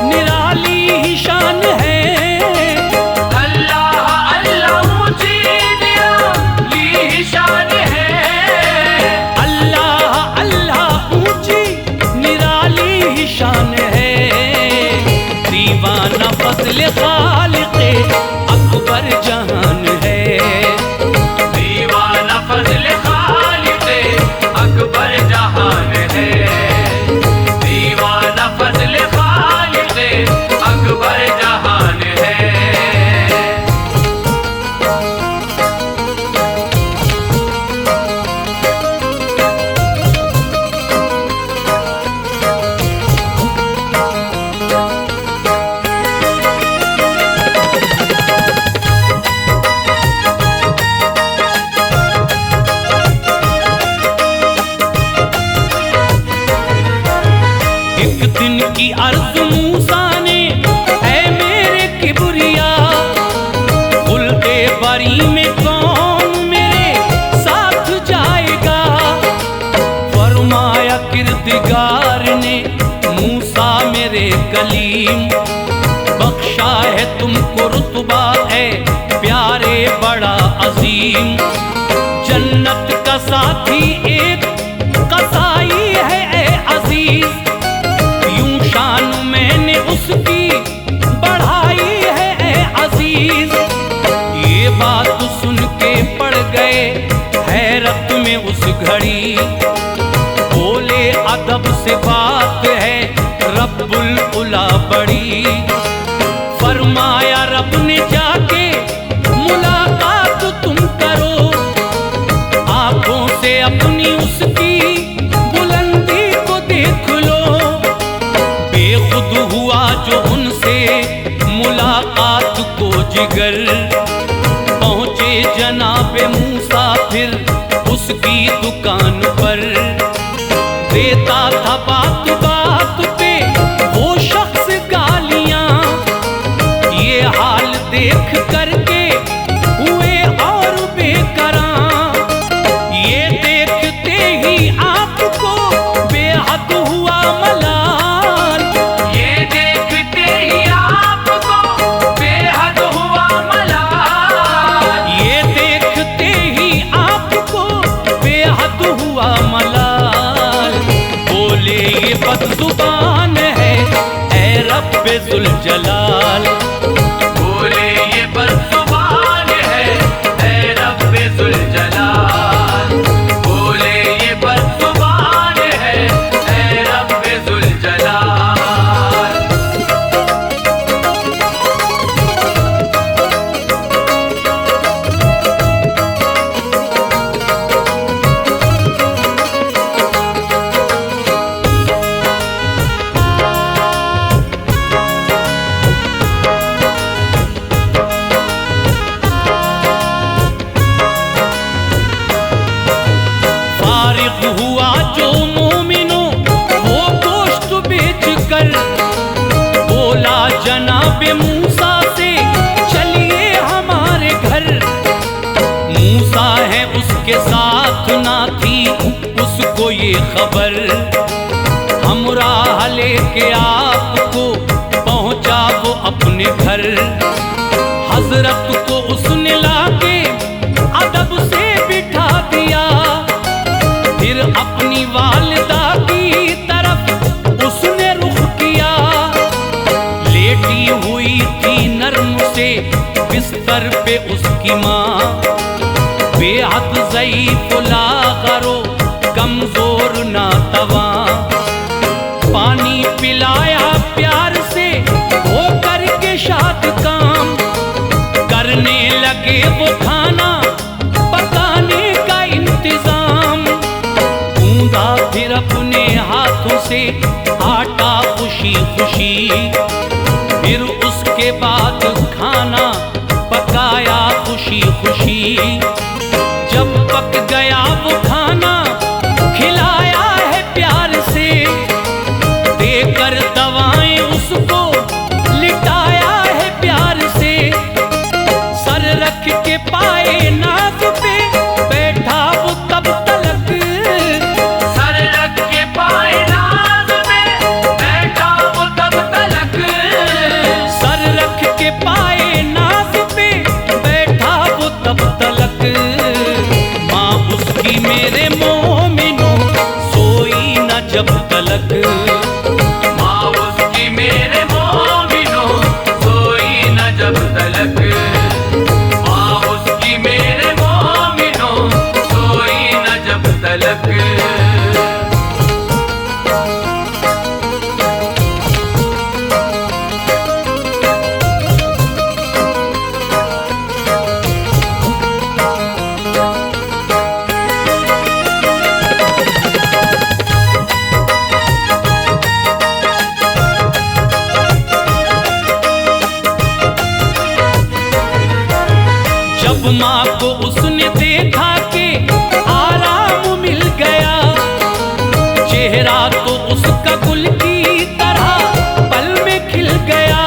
Speaker 1: निराली ही शान है,
Speaker 3: अल्लाह अल्लाह ऊंची निराली ही शान है,
Speaker 1: अल्लाह अल्लाह ऊंची निराली ही शान है। दीवाना फज़ले खालिक़े अकबर जहान है,
Speaker 3: दीवाना फज़ले खालिक़े अकबर जहान है, दीवाना फज़ले खालिक़े अकबर जहान है।
Speaker 1: एक दिन की अर्ज़ मूसा ने है मेरे किबरिया, खुल्दे बरी में कौन मेरे साथ जाएगा। फरमाया किरदिगार ने मूसा मेरे कलीम, बख्शा है तुमको रुतबा है प्यारे बड़ा अजीम। जन्नत का साथी एक कसाई है ए अजीज, शान मैंने उसकी बढ़ाई है ए अजीज। ये बात सुन के पड़ गए हैरत में उस घड़ी, बोले अदब से बात है बुलबुला पड़ी। फरमाया रब ने जाके मुलाकात तुम करो, आंखों से अपनी उसकी बुलंदी को देख लो। बेखुद हुआ जो उनसे मुलाकात को जिगर, पहुंचे जनाबे मूसा फिर उसकी दुकान पर। देता था बात बात पे वो शख्स गालियां, ये हाल देख करके हुए और बेकरां। ये देखते ही आपको बेहद हुआ मलाल,
Speaker 3: ये देखते ही आपको बेहद हुआ मलाल,
Speaker 1: ये देखते ही आपको बेहद हुआ मलाल। बोले ये बदजुबान है ऐ रब्बे जुल जलाल,
Speaker 3: बोले ये बदजुबान है ऐ रब्बे जुल जलाल, बोले ये बदजुबान है ऐ रब्बे जुल जलाल।
Speaker 1: फारिग हुआ जो मोमिनो वो गोश्त बेच कर, बोला जनाबे मूसा से चलिए हमारे घर। मूसा है उसके साथ ना थी उसको ये खबर, हमराह लेके आपको पहुंचा वो अपने घर। हजरत को उसने लाके अदब से बिठा दिया, फिर अपनी वालिदा की तरफ उसने रुख किया। लेटी हुई थी नर्म से बिस्तर पे उसकी माँ, बेहद ज़ईफ़ लाग़रो कमज़ोर नातवा। पानी पिलाया प्यार से वो करके शाद काम, करने लगे वो खाना पकाने का इंतजाम। गूंदा फिर अपने हाथों से आटा खुशी खुशी, फिर उसके बाद खाना पकाया खुशी खुशी। जब पक गया वो खाना खिलाया है प्यार से, देकर दवाएं उसको लिटाया है प्यार से। सर रख के पाए नाज पे बैठा वो तब तलक,
Speaker 3: सर रख के पाए नाज में बैठा वो तब तलक,
Speaker 1: सर रख के पाए नाज पे बैठा वो तब तलक। माँ उसकी मेरे मोमिनो सोई न जब तलक,
Speaker 3: माँ उसकी मेरे मोमिनो सोई न जब तलक, माँ उसकी मेरे मोमिनो सोई न जब तलक।
Speaker 1: जब माँ को उसने देखा कि आराम मिल गया, चेहरा तो उसका गुल की तरह पल में खिल गया।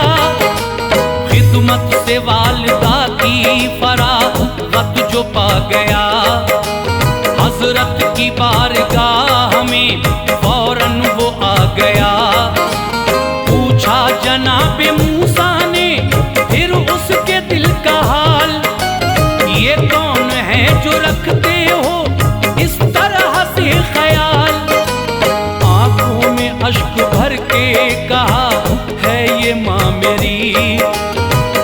Speaker 1: खिदमत से वालिदा की फरागत जो पा गया, हजरत की बारगाह में फौरन वो आ गया। पूछा जनाबे मूसा ने फिर उसके दिल का हाल, ये कौन है जो रखते हो इस तरह से ख्याल। आंखों में अश्क भर के कहा है ये माँ मेरी,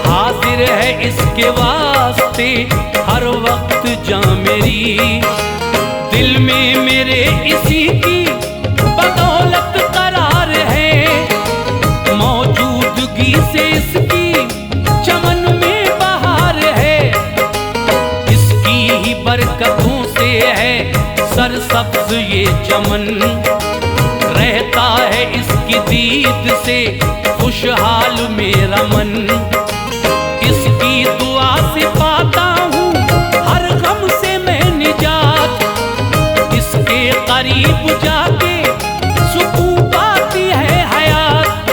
Speaker 1: हाजिर है इसके वास्ते हर वक्त जान मेरी। दिल में मेरे इसी की बदौलत करार है, चमन, रहता है इसकी दीद से खुशहाल मेरा मन। इसकी दुआ से पाता हूँ हर गम से मैं निजात, इसके करीब जाके सुकून पाती है हयात।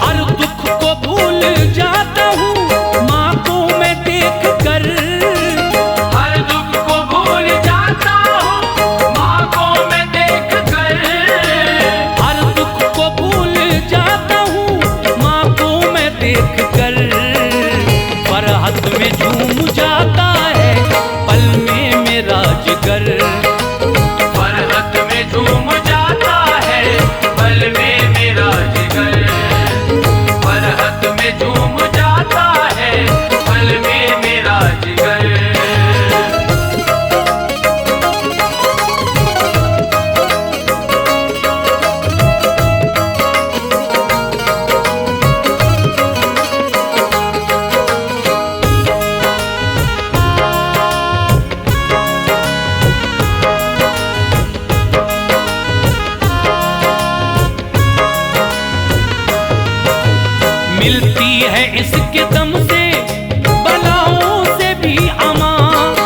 Speaker 1: हर दुख को भूल जाता हूँ माँ को मैं देख कर,
Speaker 3: हर दुख को भूल जाता हूँ माँ को मैं देख कर।
Speaker 1: हर दुख को भूल जाता हूँ माँ को मैं देख कर। फरहत में झूम जाता है पल में मेरा जिगर,
Speaker 3: फरहत में झूम जाता है पल में मेरा जिगर। फरहत में झूम जाता है पल में मेरा जिगर।
Speaker 1: मिलती है इसके दम से बलाओं से भी अमान।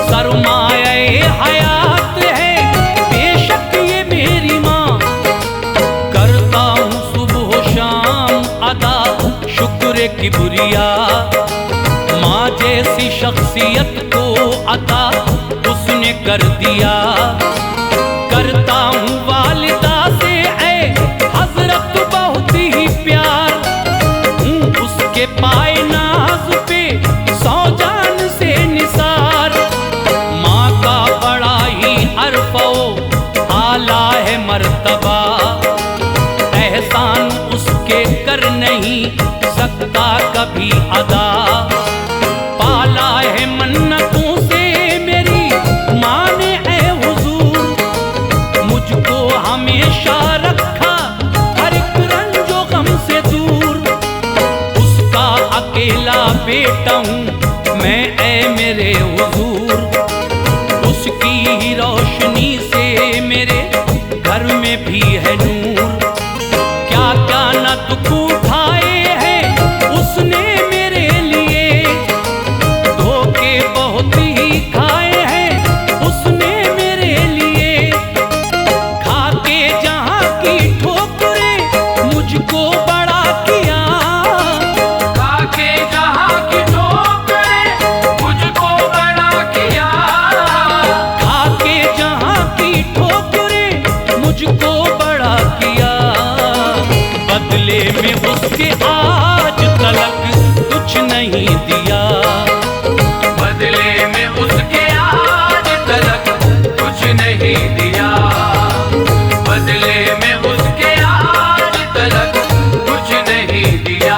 Speaker 1: सरमाए हयात है बेशक ये मेरी माँ, करता हूँ सुबह शाम अदा शुक्र किबरिया। माँ जैसी शख्सियत को अता उसने कर दिया, करता हूँ वालिदा से ऐ हजरत बहुत ही प्यार। उसके पाए नाज पे सौ जान से निसार, माँ का बड़ा ही अरफो आला है मर्तबा। एहसान उसके कर नहीं सकता कभी अदा, पाला है मन्नतों से मेरी माँ ने ऐ हुजूर। मुझको हमेशा रखा हर एक रंजो गम से दूर, उसका अकेला बेटा हूँ मैं ऐ मेरे हुजूर। उसकी ही रोशनी से मेरे घर में भी है नूर। क्या क्या न दुख उठाए हैं उसने मेरे लिए, धोखे बहुत ही खाए हैं उसने मेरे लिए। खाके जहाँ की ठोकरें मुझको बड़ा किया,
Speaker 3: खाके जहाँ की ठोकरें मुझको बड़ा किया।
Speaker 1: खाके जहाँ की ठोकरें मुझको बड़ा किया। बदले में उसके आज तलक कुछ नहीं दिया,
Speaker 3: बदले में उसके आज तलक कुछ नहीं दिया। बदले में उसके आज तलक कुछ नहीं दिया।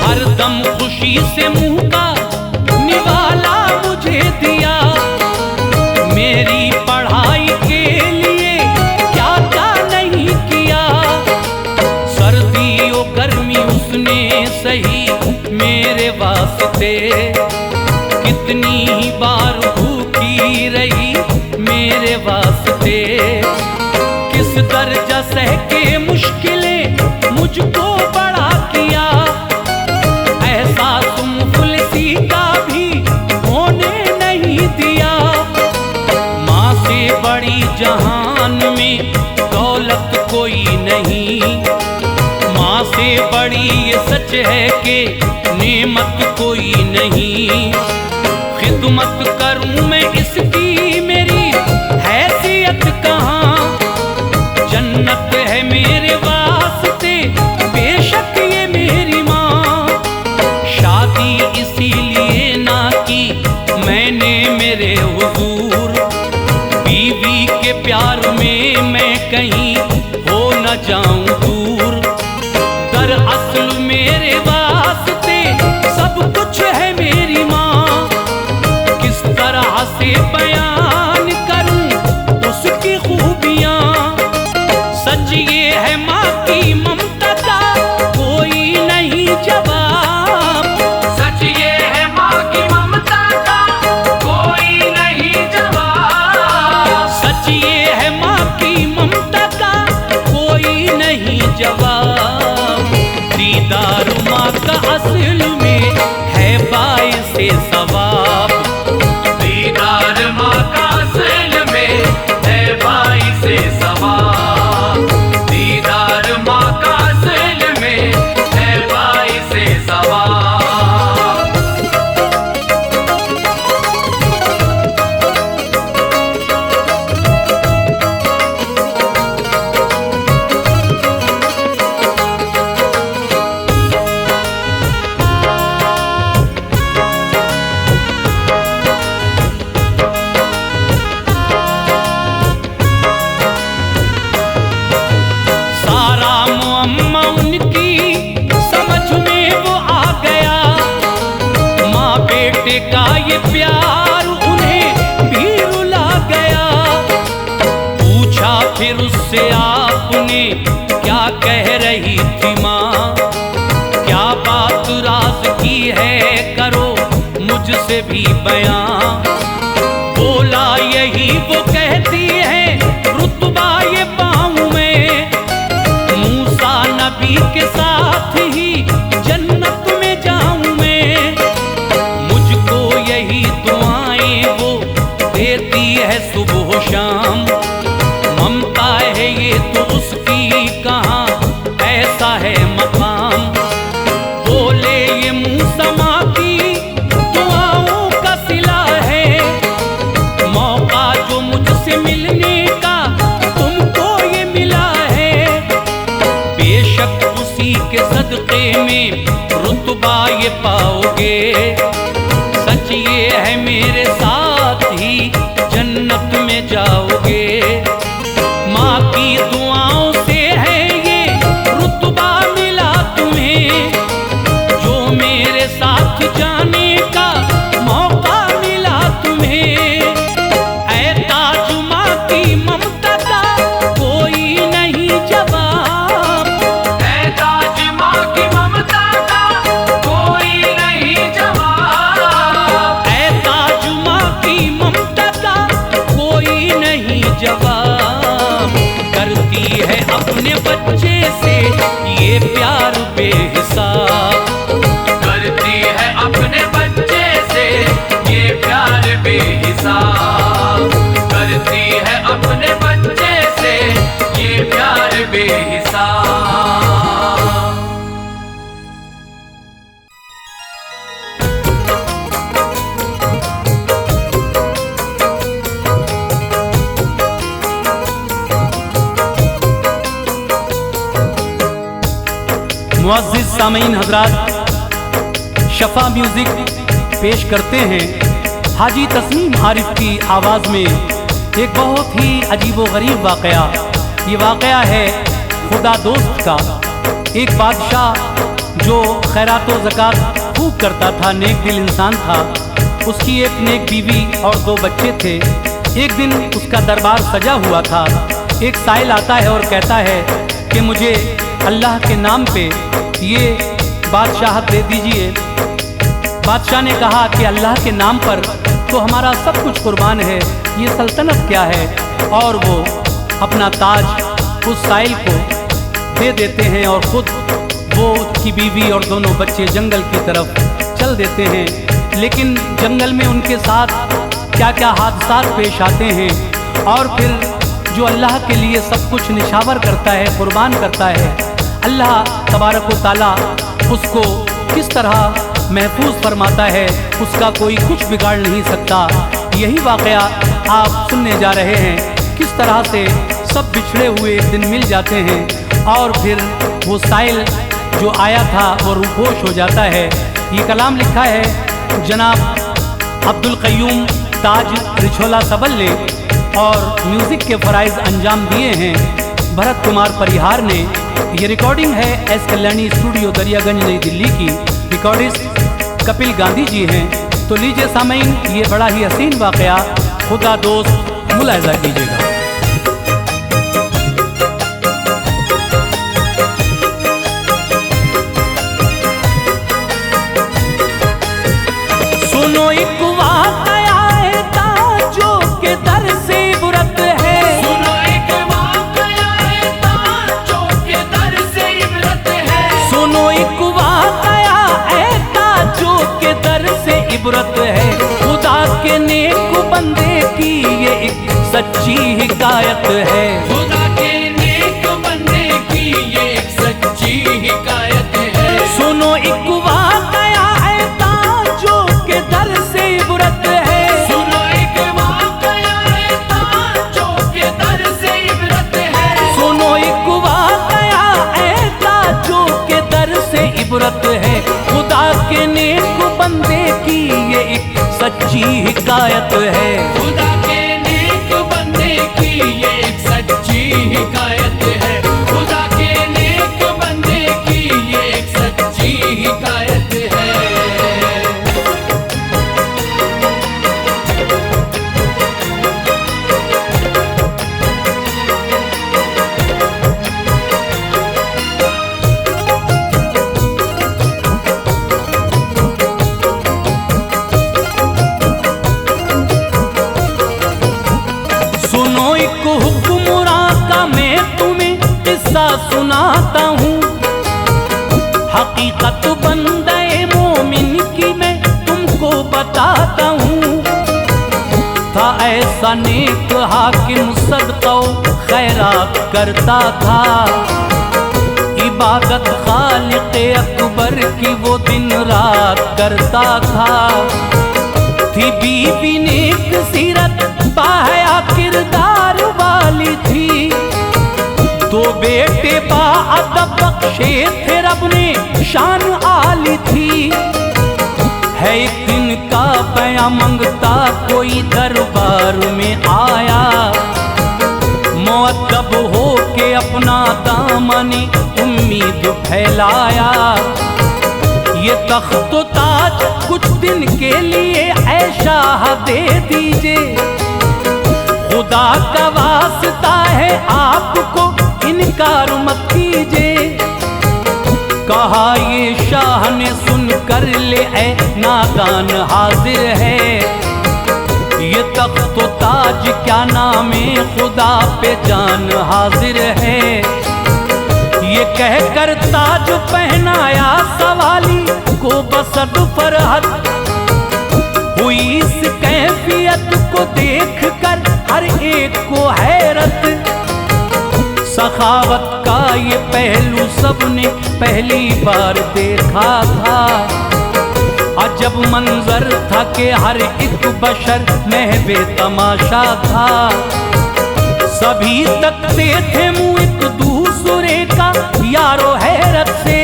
Speaker 1: हरदम खुशी से मुंह का निवाला मुझे दिया। मेरी पढ़ाई के लिए क्या क्या नहीं किया, सर्दी और गर्मी उसने सही मेरे वास्ते। कितनी ही बार भूखी रही मेरे वास्ते, किस दर्जा सह के मुश्किलें मुझको बड़ा किया। एहसास मुफलिसी का भी होने नहीं दिया, माँ से बड़ी जहान में दौलत कोई नहीं। माँ से बड़ी ये सच है कि नेमत कोई नहीं। खिदमत करूं मैं इसकी मेरी हैसियत कहाँ, जन्नत है मेरे वास्ते बेशक ये मेरी माँ। शादी इसीलिए ना की मैंने मेरे हुजूर, बीवी के प्यार में मैं कहीं हो न जाऊं दूर। दरअसल थी माँ, क्या बात राज की है करो मुझसे भी बयां। बोला यही वो कहती है रुतबा ये पाऊं मैं, मूसा नबी के साथ ही जन्नत में जाऊं मैं। मुझको यही दुआएं वो देती है सुबह शाम, ममता है ये तो उसकी कहाँ ऐसा है मकाम। बोले ये मूसा माँ की दुआओं का सिला है, मौका जो मुझसे मिलने का तुमको ये मिला है। बेशक उसी के सदक़े में रुतबा ये पाओगे, सच ये है मेरे साथ ही जन्नत में जाओगे। माँ की दुआओं से है ये रुतबा मिला तुम्हें, जो मेरे साथ जाने का मौका मिला तुम्हें। ऐ ताज माँ की ममता का कोई नहीं जवाब,
Speaker 3: ऐ ताज माँ की ममता का कोई नहीं जवाब।
Speaker 1: ऐ ताज माँ की ममता का कोई नहीं जवाब। करती है अपने बच्चे से ये प्यार बेहिसाब,
Speaker 3: करती है अपने बच्चे से ये प्यार बेहिसाब, करती है अपने बच्चे से ये प्यार बेहिसाब।
Speaker 1: मुअज़्ज़िज़ सामीन हज़रात, शफ़ा म्यूज़िक पेश करते हैं हाजी तस्नीम आरिफ की आवाज़ में एक बहुत ही अजीब व गरीब वाक़या। ये वाक़या है खुदा दोस्त का। एक बादशाह जो खैरात व ज़कात खूब करता था, नेक दिल इंसान था, उसकी एक नेक बीवी और 2 बच्चे थे। एक दिन उसका दरबार सजा हुआ था। एक साइल आता है और कहता है कि मुझे अल्लाह के नाम पे ये बादशाहत दे दीजिए। बादशाह ने कहा कि अल्लाह के नाम पर तो हमारा सब कुछ कुर्बान है, ये सल्तनत क्या है। और वो अपना ताज उस साइल को दे देते हैं और ख़ुद वो उसकी बीवी और दोनों बच्चे जंगल की तरफ चल देते हैं। लेकिन जंगल में उनके साथ क्या क्या हादसात पेश आते हैं, और फिर जो अल्लाह के लिए सब कुछ निछावर करता है, कुर्बान करता है, अल्लाह तबारक व ताला उसको किस तरह महफूज फरमाता है, उसका कोई कुछ बिगाड़ नहीं सकता। यही वाक़या आप सुनने जा रहे हैं, किस तरह से सब बिछड़े हुए एक दिन मिल जाते हैं और फिर वो साइल जो आया था वो रूपोश हो जाता है। ये कलाम लिखा है जनाब अब्दुल क़य्यूम ताज रिछोला सबल ने, और म्यूज़िक के फ़राइज़ अंजाम दिए हैं भरत कुमार परिहार ने। ये रिकॉर्डिंग है एस कल्याणी स्टूडियो दरियागंज नई दिल्ली की। रिकॉर्डिस्ट कपिल गांधी जी हैं। तो लीजिए सामीन, ये बड़ा ही हसीन वाक़या खुदा दोस्त मुलाहिज़ा कीजिएगा। सुनो एक वाक़या है ताजों के दर से इबरत है,
Speaker 3: सुनो एक वाक़या है ताजों के दर से इबरत है,
Speaker 1: सुनो एक वाक़या है ताजों के दर से इबरत है। खुदा के नेक बंदे की ये एक सच्ची हिकायत है,
Speaker 3: खुदा के नेक बंदे की ये एक सच्ची हिकायत है।
Speaker 1: सुनो एक वाक़या है ताजों के दर से इबरत है,
Speaker 3: सुनो एक वाक़या है ताजों के दर से इबरत है,
Speaker 1: सुनो एक वाक़या है ताजों के दर से इबरत है। खुदा के नेक बंदे की ये एक सच्ची हिकायत है,
Speaker 3: खुदा के नेक बंदे की ये एक सच्ची
Speaker 1: सुनाता हूँ, हकीकत बंदे मोमिन की मैं तुमको बताता हूँ। था ऐसा नेक हाकिम सदका खैरात करता था, इबादत खालिक़ अकबर की वो दिन रात करता था। थी बीवी नेक सीरत बाहया किरदार वाली थी, दो बेटे बाअदब बख्शे थे रब ने शान आली थी। है एक दिन का बयां मंगता कोई दरबार में आया, मुअद्दब हो के अपना दामने उम्मीद फैलाया। ये तख्त ताज कुछ दिन के लिए ऐ शाह दे दीजिए, खुदा का वास्ता है आपको इनकार मत कीजिए। कहा ये शाह ने सुन कर ले ऐ नादान हाजिर है, ये तख्त ताज क्या नामे खुदा पे जान हाजिर है। ये कहकर ताज पहनाया सवाली को बसद फरहत, हुई इस कैफियत को देख कर हर एक को हैरत। सखावत का ये पहलू सबने पहली बार देखा था, अजब मंजर था कि हर एक बशर महबे तमाशा था। सभी तकते थे मुँह एक दूसरे का यारो हैरत से,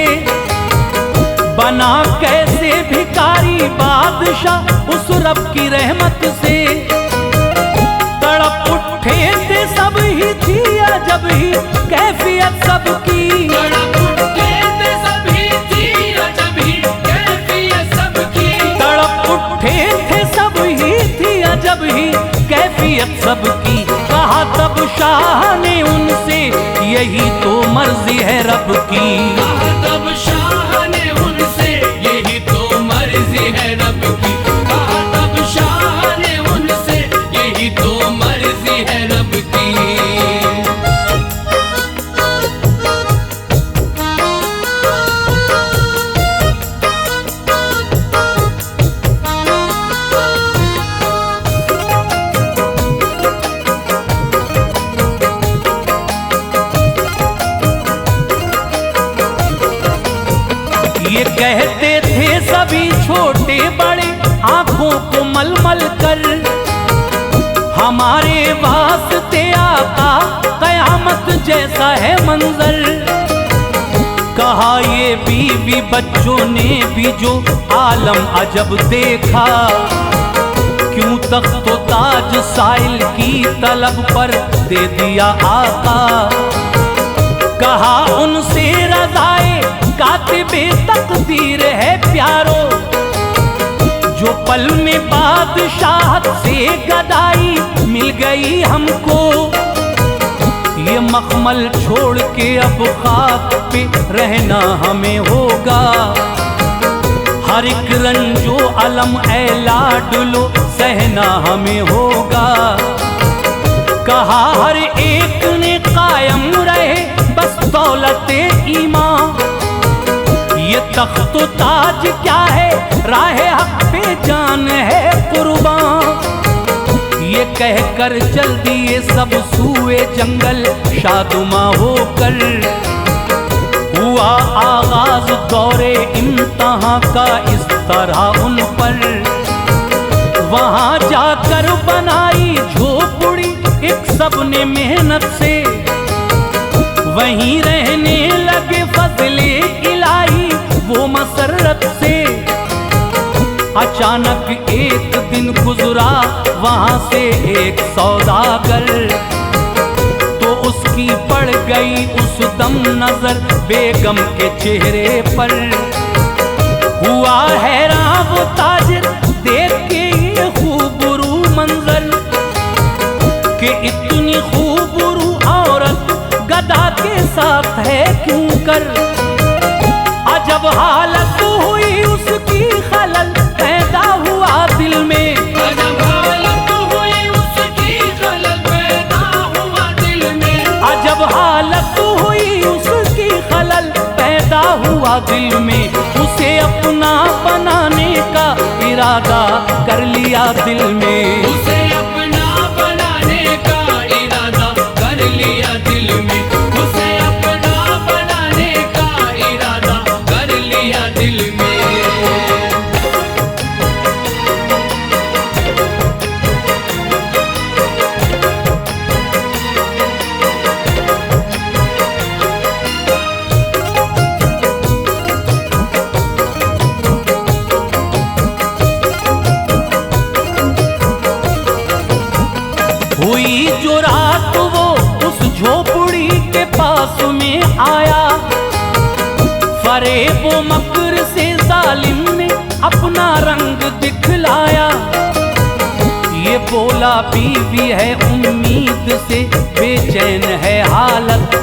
Speaker 1: बना कैसे भिखारी बादशाह उस रब की रहमत से। तड़प उठे थे सब ही थी अजब ही कैफियत सबकी,
Speaker 3: तड़प उठे थे सभी थी अजब ही कैफियत सबकी।
Speaker 1: तड़प उठे थे सब ही थी अजब ही कैफियत सबकी। कहा तब शाह ने उनसे यही तो मर्जी है रब की,
Speaker 3: कहा तब शाह ने उनसे यही तो मर्जी है रब की। कहा तब शाह ने उनसे यही तो मर्जी है रब की।
Speaker 1: ये कहते थे सभी छोटे बड़े आंखों को मलमल कर, हमारे वास्ते आका कयामत जैसा है मंजर। कहा ये बीवी बच्चों ने भी जो आलम अजब देखा, क्यों तख्त ताज साइल की तलब पर दे दिया आका। कहा उनसे रज़ाए कातिबे तकदीर है प्यारो, जो पल में बादशाहत से गदाई मिल गई हमको। ये मखमल छोड़ के अब खाक पे रहना हमें होगा, हर एक रंजो अलम ए लाडलो सहना हमें होगा। कहा हर एक ने कायम रहे बस दौलते ईमान, ये तख्त ताज क्या है राहे हक पे जान है कुर्बान। ये कहकर चल दिए सब सूए जंगल शादुमा होकर, हुआ आगाज दौरे इम्तिहान का इस तरह उन पर। वहां जाकर बनाई झोपड़ी एक सबने मेहनत से, वहीं रहने लगे फजले इलाही वो मसरत से। अचानक एक दिन गुजरा वहां से एक सौदागर, तो उसकी पड़ गई उस दम नजर बेगम के चेहरे पर। हुआ हैरान वो ताजिर देख के ये खूबरू मंजर, कि इतनी खूबरू औरत गदा के साथ है क्यों कर। अजब हालत हुई उसकी खलल पैदा हुआ दिल में,
Speaker 3: अजब हालत हुई उसकी खलल पैदा हुआ दिल में।
Speaker 1: अजब हालत हुई उसकी दिल में उसे अपना बनाने का इरादा कर लिया दिल में।
Speaker 3: उसे अपना बनाने का इरादा कर लिया दिल में, उसे अपना बनाने का इरादा कर लिया दिल में।
Speaker 1: हुई जो रात वो उस झोपड़ी के पास में आया, फरेब व मकर से जालिम ने अपना रंग दिखलाया। ये बोला बीवी है उम्मीद से बेचैन है हालत,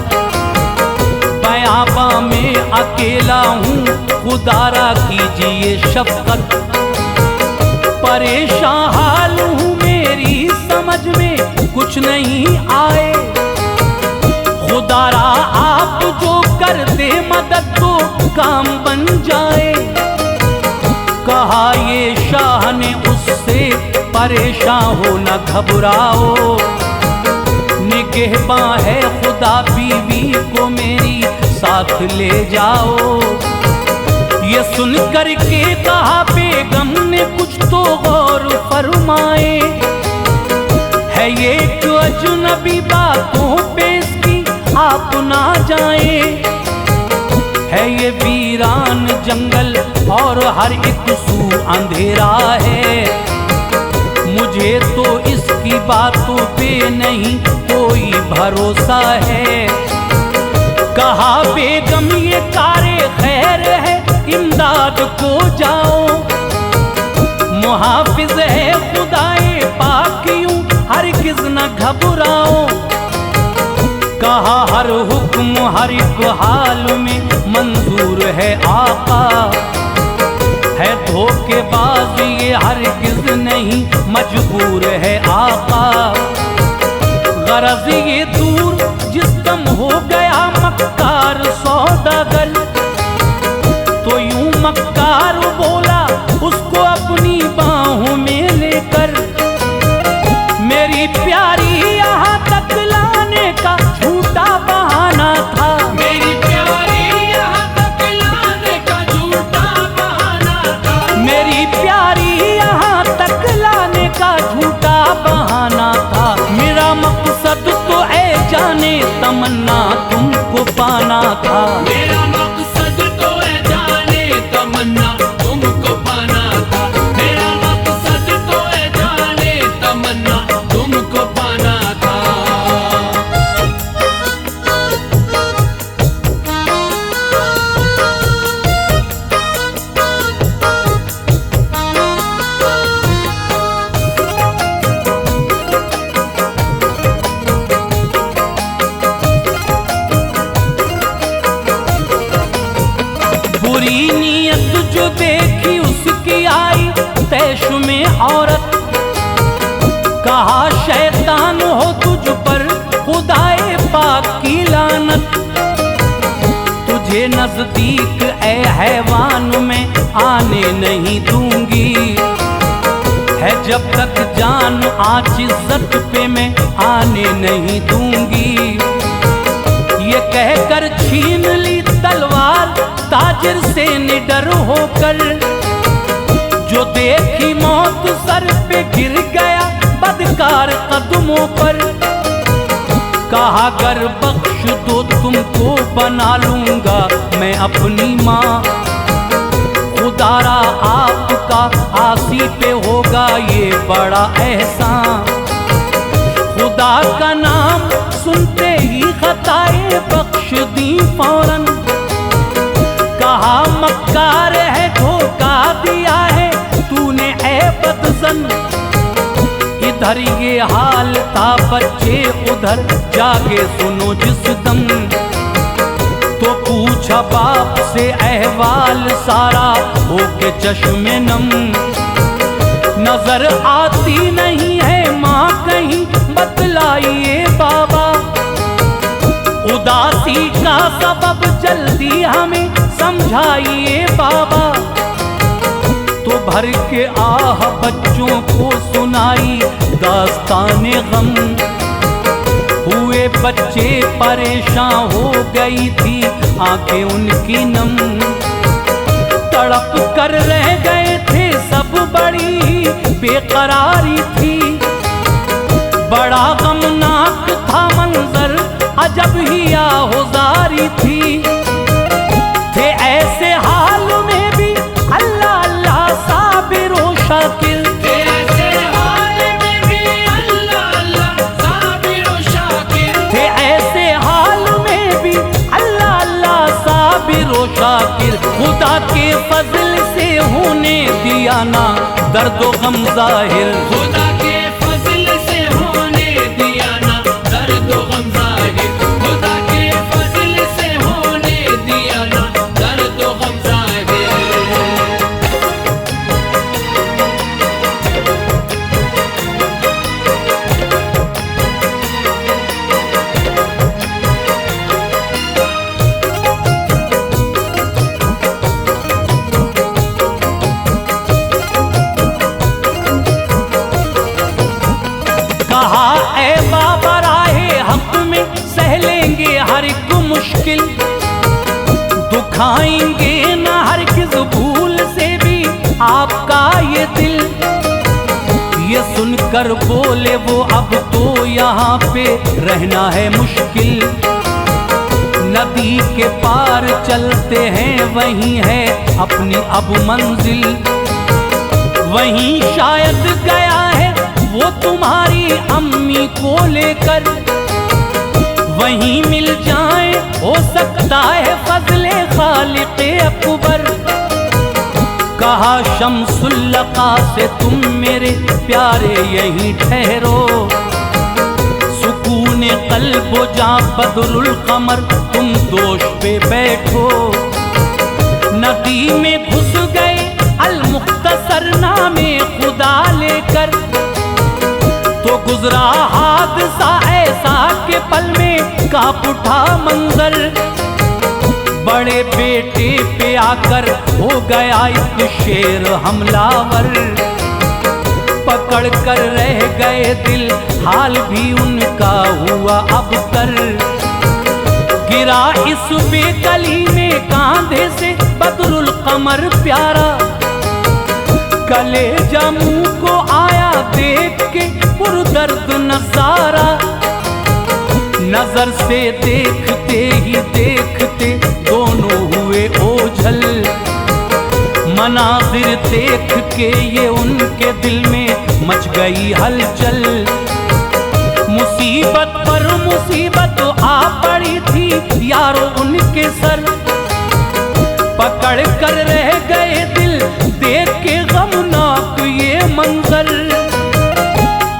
Speaker 1: बयाबा में अकेला हूँ खुदारा कीजिए शफकत। परेशान हाल हूँ मेरी समझ में कुछ नहीं आए, खुदारा आप जो कर दे मदद तो काम बन जाए। कहा ये शाह ने उससे परेशान हो न घबराओ, निगहबां है खुदा बीवी को मेरी साथ ले जाओ। ये सुन कर के कहा बेगम ने कुछ तो गौर फरमाए, है ये जो अजनबी बातों पे इसकी आप ना जाए। है ये वीरान जंगल और हर एक सू अंधेरा है, मुझे तो इसकी बातों पे नहीं कोई भरोसा है। कहा बेगम ये कारे खैर है इमदाद को जाओ, मुहाफिज है खुदाए पाक यूं हरगिज न घबराओ। कहा हर हुक्म हर एक हाल में मंजूर है आका, है धोखेबाज ये हरगिज नहीं मजबूर है आका। गरज ये दूर जिस दम हो गया मक्कार सौदागर, तो यूं मक्कार बोला उसको अपनी बाहों में लेकर, मेरी प्यारी यहाँ तक लाने का झूठा बहाना था।
Speaker 3: मेरी प्यारी यहाँ तक लाने का झूठा बहाना था,
Speaker 1: मेरी प्यारी यहाँ तक लाने का झूठा बहाना था। मेरा मकसद तो है जाने तमन्ना तुमको पाना था।
Speaker 3: मेरा मकसद तो है जाने तमन्ना तुमको पाना था। मेरा मकसद तो है जाने तमन्ना तुमको पाना था।
Speaker 1: बुरी नीयत जो देखी उसकी आई तैश में औरत, कहा शैतान हो तुझ पर खुदाए पाक की लानत। तुझे नजदीक ए हैवान में आने नहीं दूंगी, है जब तक जान आज इज्जत पे मैं आने नहीं दूंगी। ये कहकर छीन ली तलवार ताजिर से निडर होकर, जो देखी मौत सर पे गिर गया बदकार कदमों पर। कहा गर बख्श दो तुमको बना लूंगा मैं अपनी माँ, खुदारा आपका आसी पे होगा ये बड़ा एहसान। खुदा का नाम सुनते ही खताए बख्श दी फौरन, कहा मक्कार है धोखा दिया है तूने ऐ बदजन। इधर ये हाल था बच्चे उधर जागे सुनो जिस दम, तो पूछा बाप से अहवाल सारा होके चश्मे नम। नजर आती नहीं है माँ कहीं बतलाइए बाबा, उदासी का सबब जल्दी हमें समझ समझाइए बाबा। तो भर के आह बच्चों को सुनाई दास्ताने गम। हुए बच्चे परेशान हो गई थी आंखें उनकी नम। तड़प कर रह गए थे सब, बड़ी बेकरारी थी। बड़ा गमनाक था मंजर, अजब ही आहुजारी थी। थे ऐसे हाल में भी अल्लाह अल्लाह साबिर व शाकिर।
Speaker 3: थे ऐसे हाल में भी अल्लाह अल्लाह साबिर व शाकिर।
Speaker 1: थे ऐसे हाल में भी अल्लाह अल्लाह साबिर व शाकिर। खुदा के फजल से होने दिया ना दर्द व गम जाहिर।
Speaker 3: खुदा के फजल से होने दिया ना दर्द व गम जाहिर। खुदा के फजल से होने दिया ना दर्द व गम जाहिर।
Speaker 1: कहा ऐ बाबा राहे हक में सह लेंगे हर एक मुश्किल। दुखाएंगे न हर किस भूल से भी आपका ये दिल। ये सुनकर बोले वो अब तो यहाँ पे रहना है मुश्किल। नदी के पार चलते हैं वहीं है अपनी अब मंजिल। वहीं शायद गया है वो तुम्हारी अम्मी को लेकर। वहीं मिल जाए हो सकता है फजले खालिक़े अकबर। कहा शम्सुल्लका से तुम मेरे प्यारे यहीं ठहरो। सुकून कल्ब जा बदरुल कमर तुम दोष पे बैठो। नदी में घुस गए अल मुख्तसर नामे खुदा लेकर। तो गुजरा हादसा ऐसा के पल में कांप उठा मंजर। बड़े बेटे पे आकर हो गया एक शेर हमलावर। पकड़ कर रह गए दिल हाल भी उनका हुआ अबतर। गिरा इस बेकली में कांधे से बदरुल कमर प्यारा। कलेजा मुंह को आया देख के पुरदर्द नजारा। नजर से देखते ही देखते दोनों हुए ओझल। मनाजिर देख के ये उनके दिल में मच गई हलचल। मुसीबत पर मुसीबत आ पड़ी थी यारो उनके सर। पकड़ कर रह गए दिल देख के गमनाक ये मंजर।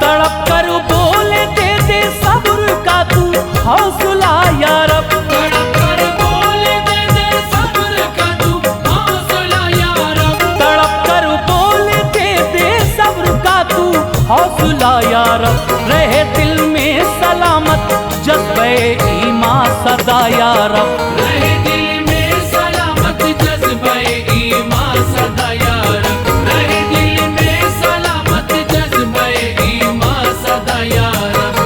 Speaker 1: तड़प कर बोले दे दे सब्र का तू हौसला या रब।
Speaker 3: तड़प कर बोले दे दे सब्र का तू हौसला या रब।
Speaker 1: तड़प कर बोले दे दे सब्र का तू हौसला या रब। रहे दिल में सलामत जज्बे ईमान सदा या रब।
Speaker 3: रहे दिल में सलामत जज्बे ईमान सदा या रब। रहे दिल में सलामत जज्बे ईमान सदा या रब।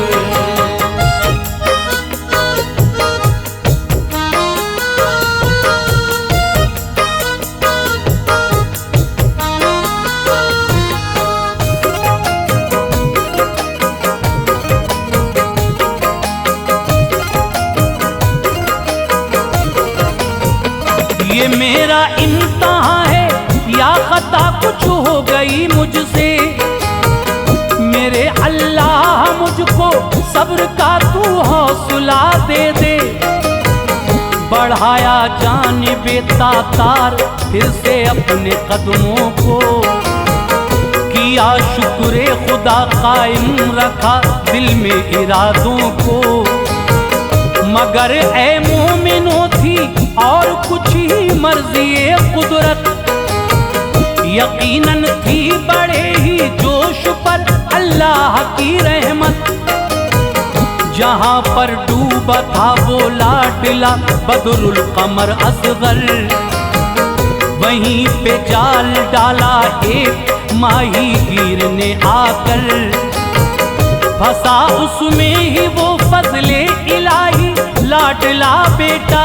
Speaker 1: ये मेरा इम्तिहान है या खता कुछ हो गई मुझसे। मेरे अल्लाह मुझको सब्र का तू हौसला दे दे। बढ़ाया जानिबे तातार फिर से अपने कदमों को। किया शुक्र खुदा कायम रखा दिल में इरादों को। मगर ए मोमिनो थी और कुछ ही मर्जी कुदरत। यकीनन थी बड़े ही जोश पर अल्लाह की रहमत। जहाँ पर डूबा था वो लाडला बदरुल कमर असगर। वहीं पे जाल डाला एक माही गिर ने आकर, फंसा उसमें ही वो फजले इलाही लाडला बेटा।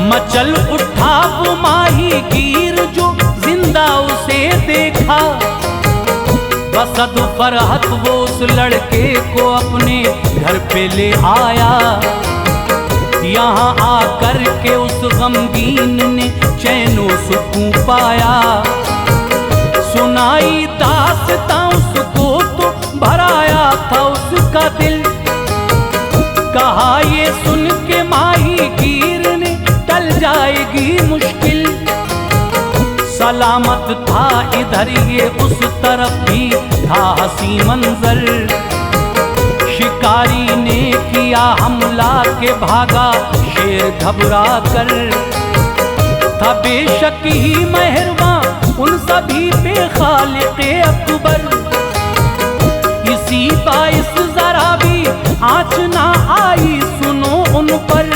Speaker 1: मचल उठा वो माही गिर जो जिंदा उसे देखा, बसद फरहत वो उस लड़के को अपने घर पे ले आया। यहाँ आकर के उस गमगीन ने चैनो सुकून पाया। सुनाई दास्तां उसको तो भराया था उसका दिल, कहा ये सुन के माही गिर ने टल जाएगी मुश्किल। सलामत था इधर ये उस तरफ भी था हंसी मंजर, शिकारी ने किया हमला के भागा शेर घबरा कर। था बेशक ही मेहरबान उन सभी पे खालिक़े अकबर, इसी बाइस जरा भी आँच ना आई सुनो उन पर।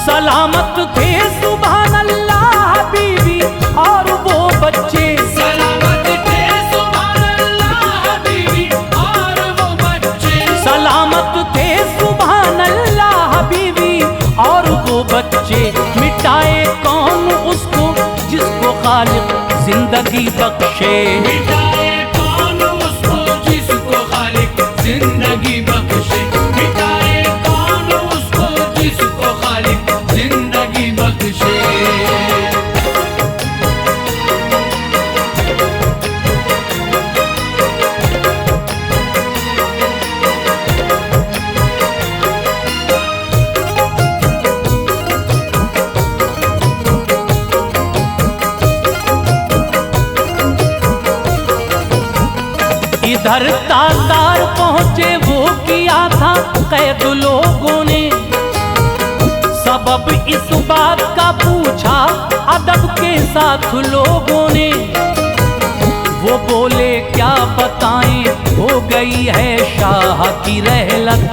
Speaker 1: सलामत थे सुभान अल्लाह बीवी और वो बच्चे,
Speaker 3: सलामत थे सुभान अल्लाह बीवी और वो बच्चे,
Speaker 1: सलामत थे सुभान अल्लाह बीवी और वो बच्चे। मिटाए कौन उसको जिसको खालिक जिंदगी बख्शे,
Speaker 3: मिटाए कौन उसको जिसको खालिक जिंदगी बख्शे, मिटाए कौन उसको जिसको खालिक जिंदगी बख्शे।
Speaker 1: इधर तातार पहुंचे वो किया था कैद लोगों ने, सबब इस बात का पूछा अदब के साथ लोगों ने। वो बोले क्या बताएं हो गई है शाह की रहलत,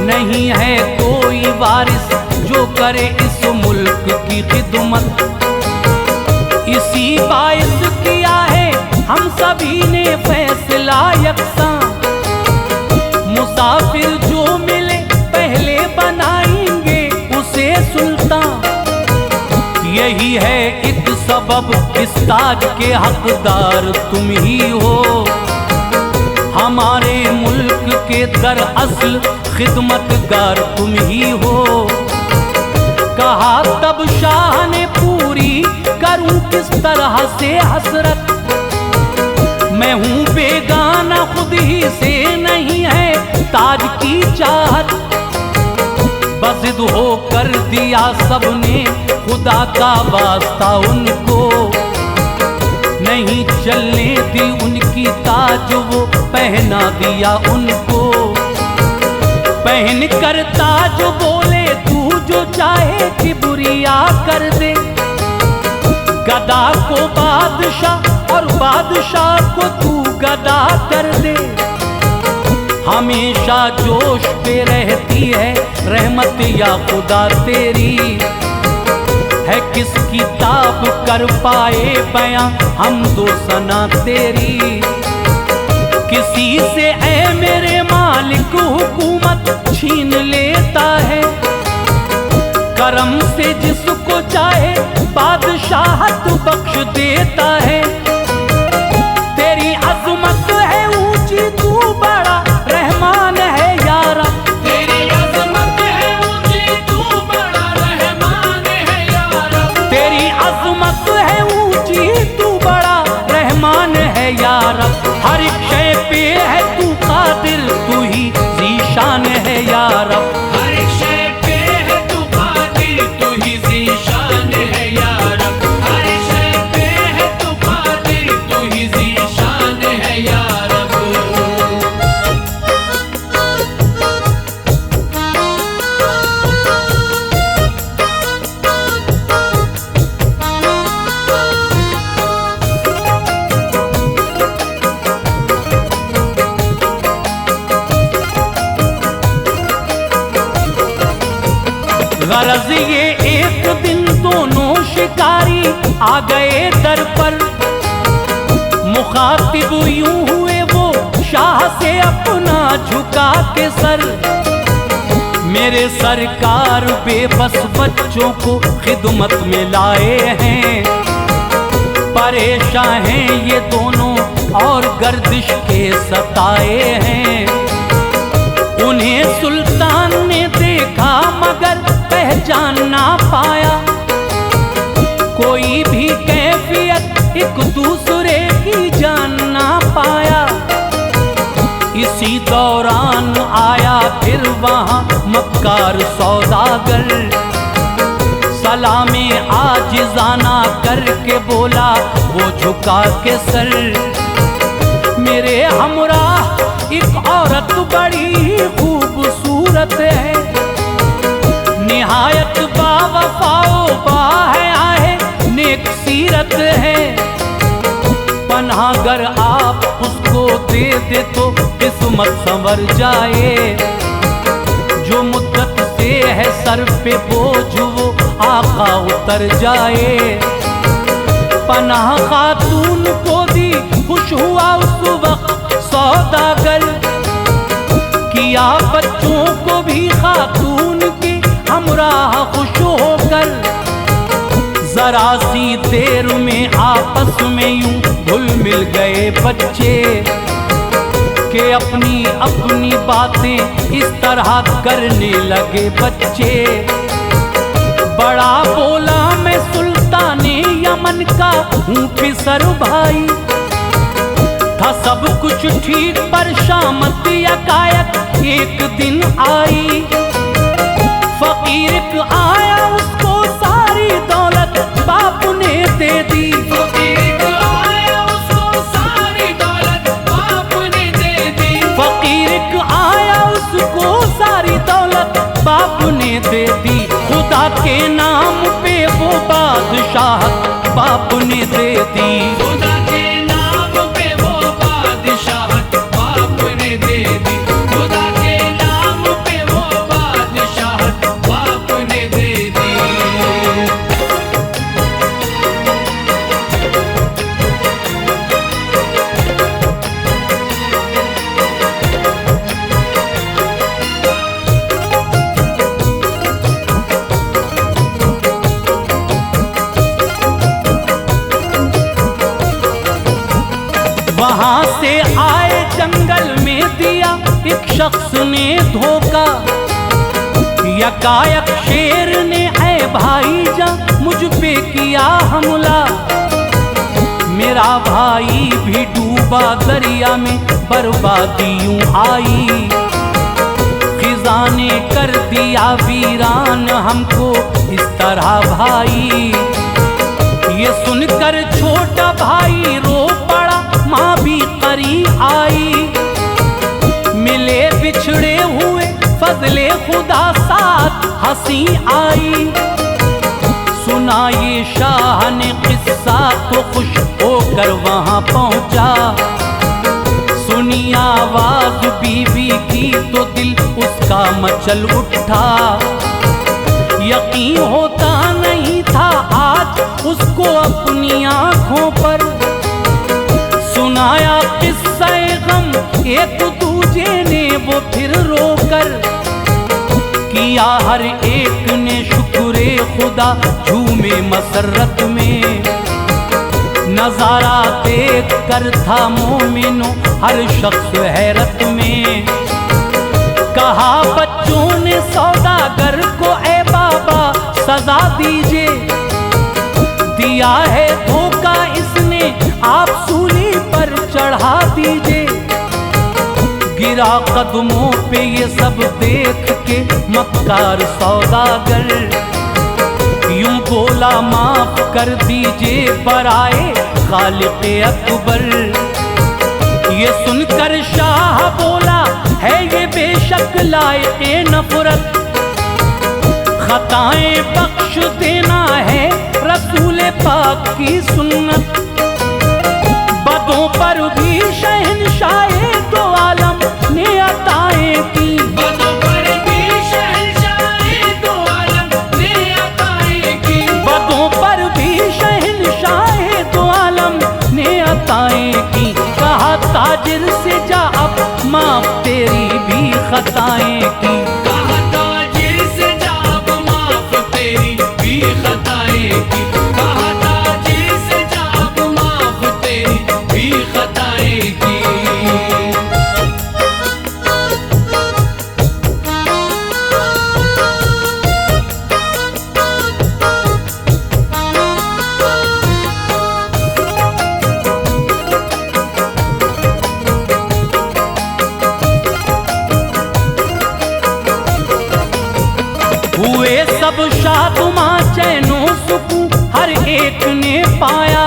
Speaker 1: नहीं है कोई वारिस जो करे इस मुल्क की खिदमत। इसी बाइस किया है हम सभी ने फैसला यकसा, मुसाफिर जो मिले पहले बनाएंगे उसे सुल्तान। यही है एक सबब इस ताज के हकदार तुम ही हो, हमारे मुल्क के दरअसल खिदमतगार तुम ही हो। कहा तब शाह ने पूरी करूं किस तरह से हसरत, मैं हूँ बेगाना खुद ही से नहीं है ताज की चाहत। बज़िद हो कर दिया सबने खुदा का वास्ता उनको, नहीं चलने दी उनकी ताज वो पहना दिया उनको। पहन कर ताज बोले तू जो चाहे किबरिया कर दे, गदा को बादशाह और बादशाह को तू गदा कर दे। हमेशा जोश पे रहती है रहमत या खुदा तेरी, है किस किताब कर पाए बयां हम दो सना तेरी। किसी से ऐ मेरे मालिक हुकूमत छीन लेता है, करम से जिसको चाहे बादशाहत बख्श देता है। तेरी अज़मत है ऊंची तू बड़ा रहमान है यारा,
Speaker 3: तेरी अज़मत है ऊंची तू बड़ा रहमान है यारा,
Speaker 1: तेरी अज़मत है ऊंची तू बड़ा रहमान है यारा। हर एक शय पे है तू कादिर तू ही ज़ीशान है यारा।
Speaker 3: हर एक शय पे है तू कादिर तू ही ज़ीशान है यारा, हर एक शय पे है तू कादिर तू ही ज़ीशान है यारा।
Speaker 1: गरज ये एक दिन दोनों शिकारी आ गए दर पर। मुखातिब यूं हुए वो शाह से अपना झुका के सर। मेरे सरकार बेबस बच्चों को खिदमत में लाए हैं। परेशान हैं ये दोनों और गर्दिश के सताए हैं। उन्हें सुल्तान ने देखा मगर पहचान ना पाया। कोई भी कैफियत एक दूसरे की जान ना पाया। इसी दौरान आया फिर वहाँ मक्कार सौदागर। सलामे आजिज़ाना करके बोला वो झुका के सर। मेरे हमराह एक औरत बड़ी खूबसूरत है। निहायत बावफाओ बाहया है, नेक सीरत है। पनाहगर आप उसको दे दे तो किस्मत संवर जाए। जो मुद्दत से है सर पे बोझ वो आका उतर जाए। पनाह खातून को दी खुश हुआ उस वक्त सौदागर। किया बच्चों को भी खातून की हमराह खुश होकर। जरा सी देर में आपस में यूं घुल मिल गए बच्चे कि अपनी अपनी बातें इस तरह करने लगे बच्चे। बड़ा बोला मैं सुल्ताने यमन का हूँ फिसर भाई। था सब कुछ ठीक पर शामत यकायक एक दिन आई। फकीर आया उसको सारी दौलत बाप ने दे दी।
Speaker 3: फकीर आया उसको सारी दौलत बाप ने दे दी।
Speaker 1: फकीर आया उसको सारी दौलत बाप ने दे दी। खुदा के नाम पे वो बादशाह बाप ने दे दी।
Speaker 3: खुदा के नाम पे वो बादशाह बाप ने दे दी। खुदा के नाम पे वो बादशाह बाप ने दे दी।
Speaker 1: वहां से आए जंगल में दिया एक शख्स ने धोखा। यकायक शेर ने ऐ भाईजान मुझ पे किया हमला। मेरा भाई भी डूबा दरिया में बर्बादी यूं आई। खिज़ा ने कर दिया वीरान हमको इस तरह भाई। ये सुनकर छोटा भाई रो पड़ा, माँ भी करीब आई। मिले बिछड़े हुए फजले खुदा साथ हंसी आई। सुना ये शाह ने किस्सा तो खुश होकर वहाँ पहुँचा। सुनी आवाज बीवी की तो दिल उसका मचल उठा। यकीन होता नहीं था आज उसको अपनी आँखों पर। सुनाया किस्सा गम एक दूजे ने वो फिर रोकर। किया हर एक ने शुक्रे खुदा झूमे मसरत में। नजारा देख कर था मोमिनो हर शख्स हैरत में। कहा बच्चों ने सौदागर को ए बाबा सजा दीजिए। दिया है धोखा इसने आप सूली पर चढ़ा दीजिए। गिरा कदमों पे ये सब देख के मक्कार सौदागर। यूं बोला माफ कर दीजिए बराए खालिक़े अकबर। ये सुनकर शाह बोला है ये बेशक लायक़े नफरत। खताएं बख्श देना है रसूल पाक की सुन्नत। बदों पर भी शहंशाहे दो आलम ने अताएं की।
Speaker 3: बदों पर भी शहंशाहे दो आलम ने अताएं की।
Speaker 1: खताएं की।
Speaker 3: कहा ताजिर से जाब माफ तेरी भी खताएं की। कहा ताजिर से जाब माफ तेरी भी खताएं की।
Speaker 1: हुए सब शादुमा चैनो सुकून हर एक ने पाया।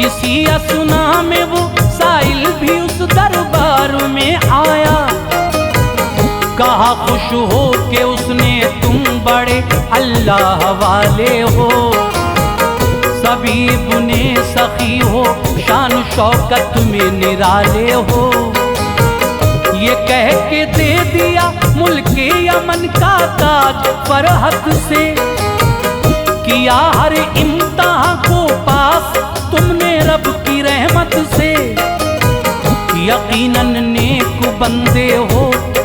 Speaker 1: इसी असुना में वो साइल भी उस दरबार में आया। कहा खुश हो के उसने तुम बड़े अल्लाह वाले हो। सभी बुने सखी हो शान शौकत में निराले हो। ये कह के दे दिया मुल्के यमन का ताज फरहत से। किया हर इम्तिहान को पास तुमने रब की रहमत से। यकीनन नेक बंदे हो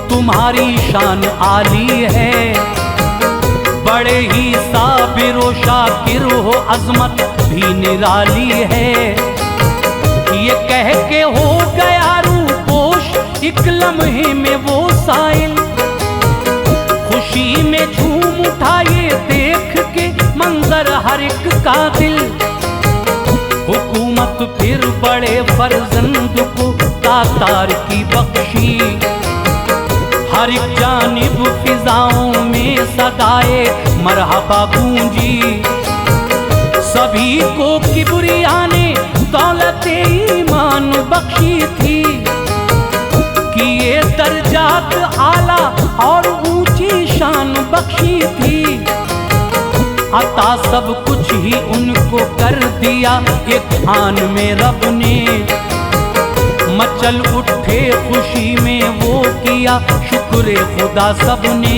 Speaker 1: तुम्हारी शान आली है। बड़े ही साबिर व शाकिर हो अजमत भी निराली है। ये कह के हो गया रूपोश एक लम्हे में वो साइल। खुशी में झूम उठा ये देख के मंजर हर एक का दिल। हुकूमत फिर बड़े फर्जंद को तातार की बख्शी। हर एक जानिब फिजाओं में सदाए मरहबा गूंजी। सभी को किबरिया ने दौलत ईमान बख्शी थी। कि ये दर्जात आला और ऊंची शान बख्शी थी। अता सब कुछ ही उनको कर दिया एक आन में रब ने। मचल उठे खुशी में वो किया शुक्र खुदा सबने।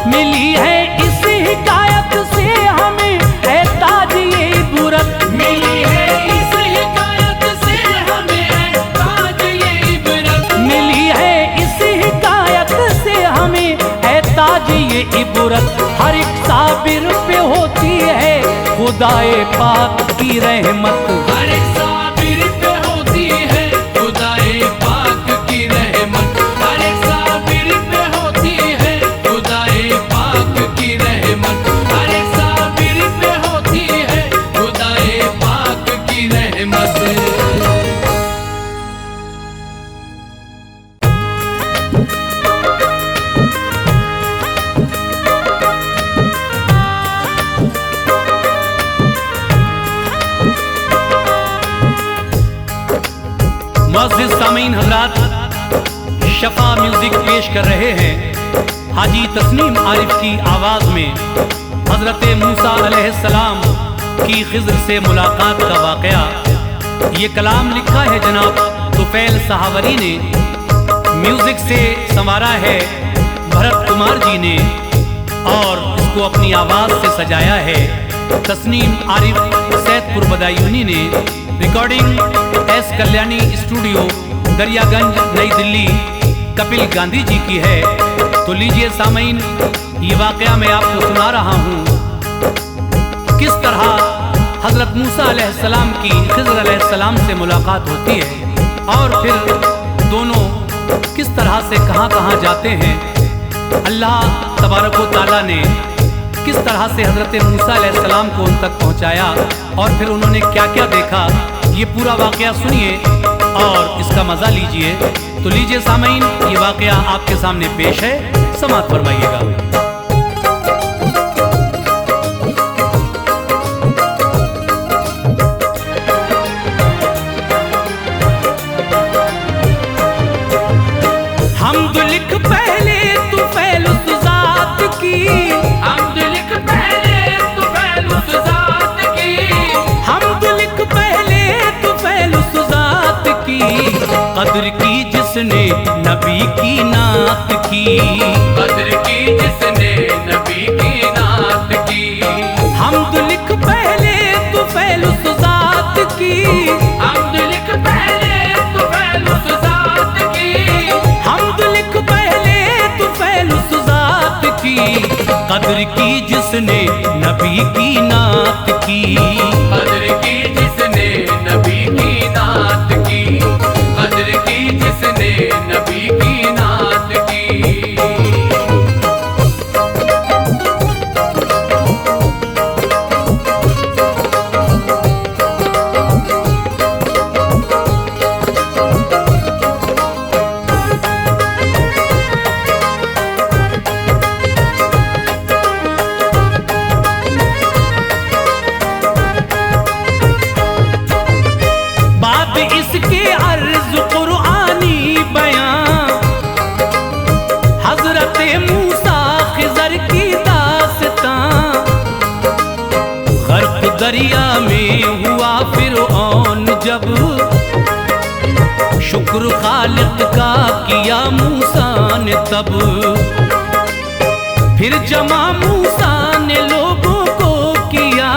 Speaker 1: मिली है इस हिकायत से हमें है ताज ये इबरत।
Speaker 3: मिली है इस हिकायत से हमें है ताज ये इबरत।
Speaker 1: मिली है इस हिकायत से हमें है ताज ये इबरत। हर एक साबिर पे होती है खुदाए पाक की रहमत।
Speaker 3: हर एक साबिर पे होती है खुदाए पाक की रहमत। हर एक साबिर पे होती है खुदाए पाक की रहमत। हर एक साबिर पे होती है खुदाए पाक की रहमत।
Speaker 1: मुअज़्ज़िज़ सामीन हज़रात, शफा म्यूजिक पेश कर रहे हैं हाजी तस्नीम आरिफ की आवाज में हजरत मूसा अलैहिस्सलाम की खिज़र से मुलाकात का वाक़या। ये कलाम लिखा है जनाब तुफैल सहावरी ने। म्यूजिक से संवारा है भरत कुमार जी ने और इसको अपनी आवाज से सजाया है तस्नीम आरिफ सैदपुर बदायूनी ने। Recording S Kalyani studio Daryaganj नई दिल्ली कपिल गांधी जी की है। तो लीजिए सामीन, ये वाक़या मैं आपको सुना रहा हूँ किस तरह हजरत मूसा अलैहिस्सलाम की खिज़र अलैहिस्सलाम से मुलाकात होती है और फिर दोनों किस तरह से कहाँ कहाँ जाते हैं। अल्लाह तबारक व तआला ने किस तरह से हजरत मूसा अलैहिस्सलाम को उन तक पहुँचाया और फिर उन्होंने क्या क्या देखा। ये पूरा वाक़या सुनिए और इसका मज़ा लीजिए। तो लीजिए सामीन, ये वाक़या आपके सामने पेश है, समाअत फरमाइएगा। हमद लिख पहले तुफैल उस ज़ात की।
Speaker 3: हमद लिख पहले तुफैल उस ज़ात की।
Speaker 1: हमद लिख पहले तुफैल उस ज़ात की। कद्र की जिसने नबी की नात की।
Speaker 3: कद्र की जिसने नबी की नात की।
Speaker 1: हमद लिख पहले तुफैल उस ज़ात की।
Speaker 3: हमद लिख पहले तुफैल उस ज़ात की।
Speaker 1: कद्र की जिसने नबी की नात की,
Speaker 3: कद्र की जिसने नबी की नात की, कद्र की जिसने नबी की नात की।
Speaker 1: बात इसके अर्ज कुरआनी बयां, हजरत मूसा खिजर की दास्तां। गर्क दरिया में हुआ फिरऔन जब, शुक्र खालिक का किया मूसा ने तब। फिर जमा मूसा ने लोगों को किया,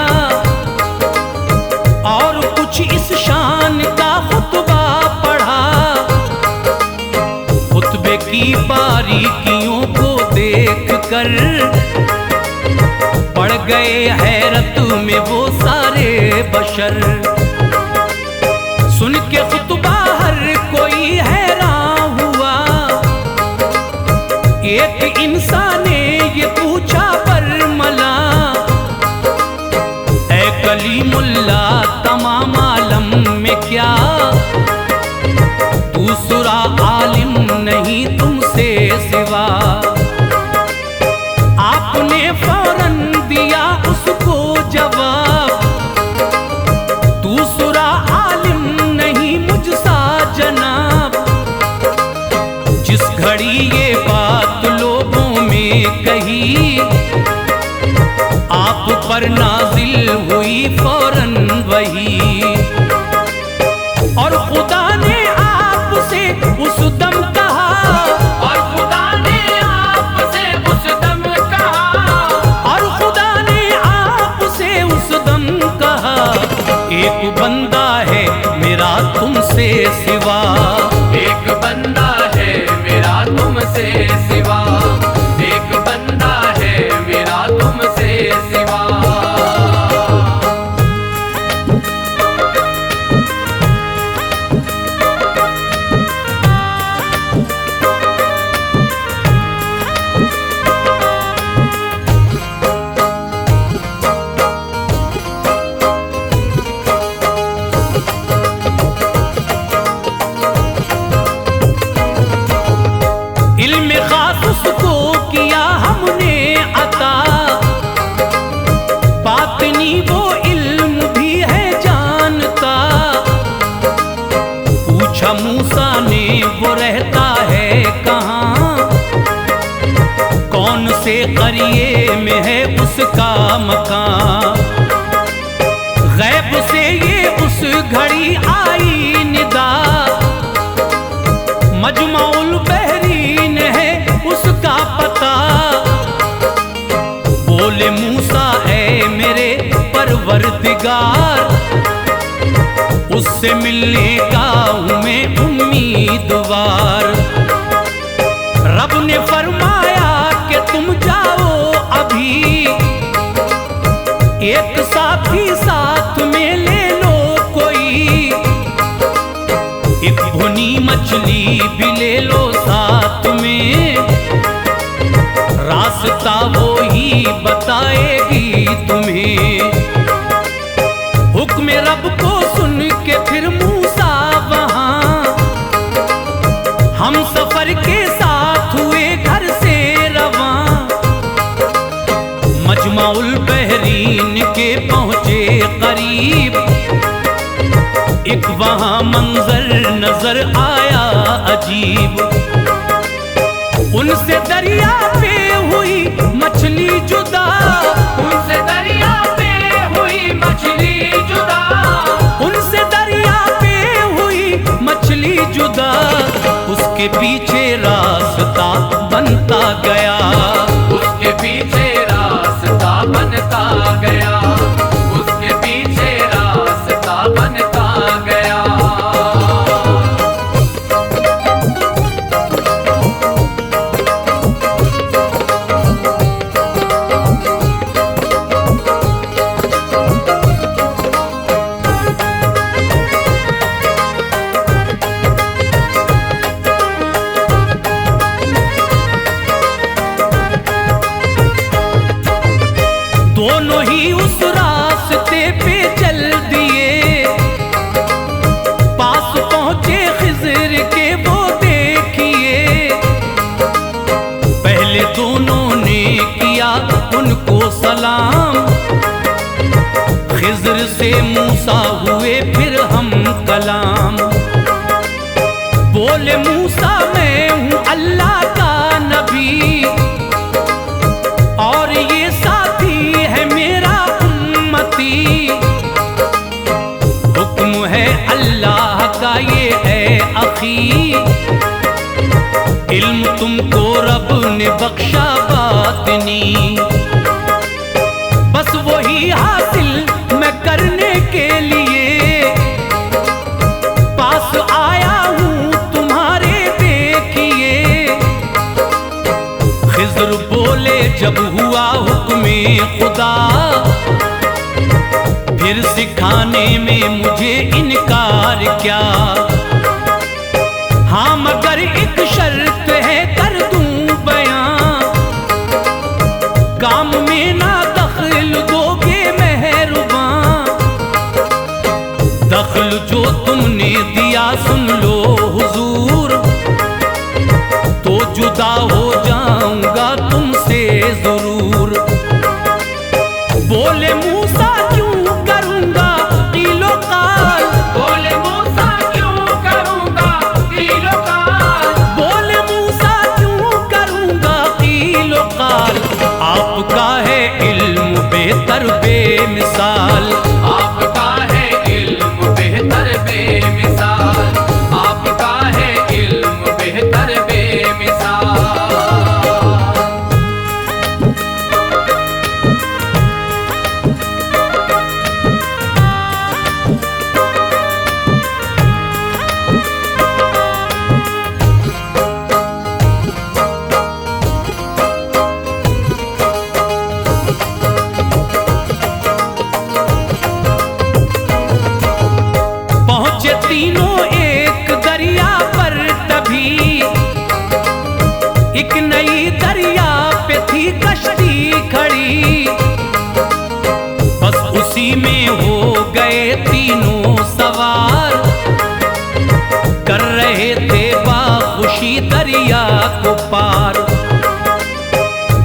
Speaker 1: और कुछ इस शान का खुतबा पढ़ा। खुतबे की बारीकियों को देख कर पड़ गए हैरत में वो सारे बशर। सुन के खुतबा हर कोई हैरान हुआ। एक इंसान ने ये पूछा बरमला, ऐ कलीमुल्ला तमाम आलम में क्या दूसरा आलिम नहीं तुमसे सिवा। आपने फौरन दिया उसको जवाब, दूसरा आलिम नहीं मुझसा जनाब। जिस घड़ी ये बात लोगों में कही, आप पर नाजिल हुई फौरन वही। और खुदा ने आपसे उस दम कहा,
Speaker 3: और खुदा ने आपसे उस दम कहा,
Speaker 1: और खुदा ने आपसे उस दम कहा, एक बंदा है मेरा तुमसे सिवा।
Speaker 3: एक बंदा है मेरा तुमसे सिवा, एक बंदा है मेरा तुमसे सिवा।
Speaker 1: इल्म खास उसको किया हमने अता, बातनी वो इल्म भी है जानता। पूछा मूसा ने वो रहता है कहाँ, कौन से करिए में है उसका मकान। गैब से ये उस घड़ी आई निदा, मजमाउल बहरीन है उसका पता। बोले मूसा ऐ मेरे परवरदिगार, उससे मिलने का हूँ मैं उम्मीदवार। रब ने फरमाया कि तुम जाओ अभी, एक साथी साथ में ले लो कोई। एक भुनी मछली भी ले लो साथ में, रास्ता वो ही बताएगी तुम्हें। हुक्म रब को सुन के फिर मूसा वहां, हम सफर के साथ हुए घर से रवां। मजमाउल बहरीन के पहुंचे करीब, एक वहां मंजर नजर आया अजीब। उनसे दरिया पे हुई मछली जुदा,
Speaker 3: उनसे दरिया पे हुई मछली जुदा,
Speaker 1: उनसे दरिया पे हुई मछली जुदा। उसके पीछे रास्ता बनता गया,
Speaker 3: उसके पीछे रास्ता बनता गया, उसके पीछे रास्ता बनता गया।
Speaker 1: मूसा हुए फिर हम कलाम। बोले मूसा मैं हूँ अल्लाह का नबी और ये साथी है मेरा उम्मती। हुक्म है अल्लाह का ये है अखी, इल्म तुमको रब ने बख्शा बातनी। बस वही हासिल मैं करने के लिए पास आया हूँ तुम्हारे देखिए। खिज़्र बोले जब हुआ हुक्मे खुदा, फिर सिखाने में मुझे इनकार क्या। हाँ मगर एक शर्त है कर दूं बयां, काम में ना दखल दोगे मेहरबान। दखल जो तुमने दिया सुन लो हुजूर, तो जुदा हो जाऊंगा तुमसे जरूर। बोले मूसा क्यों करूंगा कीलो काल,
Speaker 3: बोले मूसा क्यों करूंगा कीलो काल,
Speaker 1: बोले मूसा क्यों करूंगा कीलो काल। आपका है इल्म बेहतर बेमिसाल,
Speaker 3: आपका है इल्म बेहतर बेमिसाल, आपका है इल्म बेहतर बेमिसाल।
Speaker 1: पहुंचे तीनों एक दरिया पर तभी, एक नई दरिया पे थी कश्ती खड़ी। बस उसी में हो गए तीनों सवार, कर रहे थे बाखुशी दरिया को पार।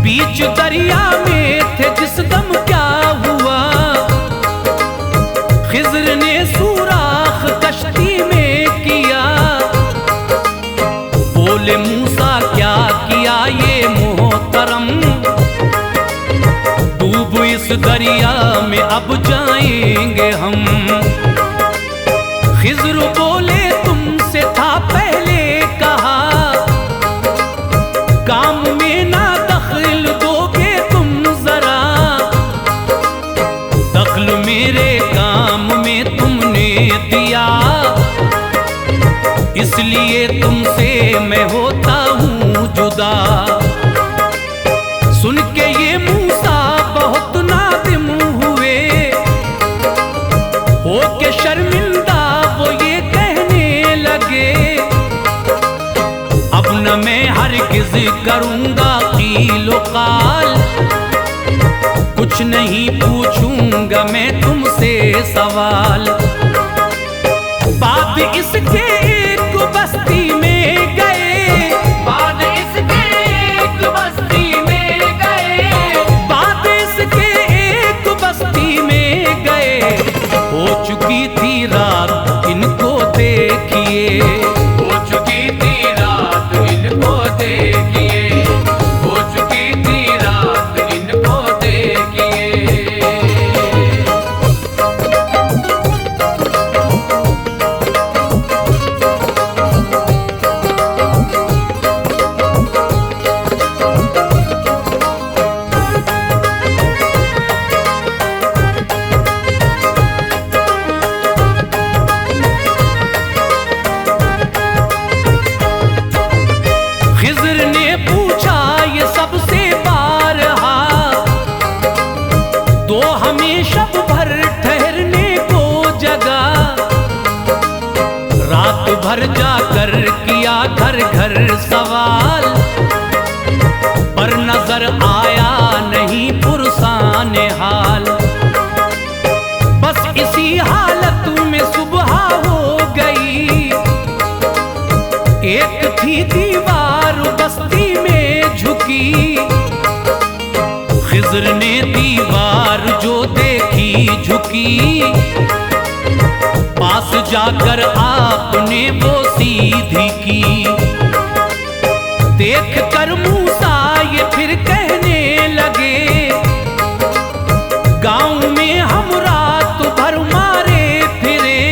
Speaker 1: बीच दरिया में थे जिस दम क्या हुआ, खिज़्र ने सुराख कश्ती में किया। बोले मूसा क्या किया ये मोहतरम, डूब इस दरिया में अब जाएंगे हम। खिज़्र बोले तुमसे था पहले कहा, काम में ना दखल दोगे तुम जरा। दखल मेरे काम में तुमने दिया, इसलिए तुमसे मैं होता हूँ जुदा। सुन के ये मूसा बहुत नादिम हुए, हो के शर्मिंदा वो ये कहने लगे, अब न मैं हरगिज़ करूँगा कीलो काल। कुछ नहीं पूछूंगा मैं तुमसे सवाल। बाद इसके एक बस्ती में गए,
Speaker 3: बाद इसके एक बस्ती में गए,
Speaker 1: बाद इसके एक बस्ती में गए। हो चुकी थी रात इनको देखिए,
Speaker 3: हो चुकी थी रात इनको देखिए, हो चुकी थी रात इनको देखिए।
Speaker 1: खिज़्र ने पूछा ये सबसे बारहा, तो हमें शब भर ठहरने को जगह। रात भर जाकर किया घर घर सवाल, पर नजर आया नहीं पुरसान हाल। बस इसी हालत में सुबह हो गई, एक थी दीवार बस्ती में झुकी। खिज़्र ने दीवार जो देखी झुकी, की, पास जाकर आपने वो सीधी की। देख कर मूसा ये फिर कहने लगे, गांव में हम रात भर मारे फिरे,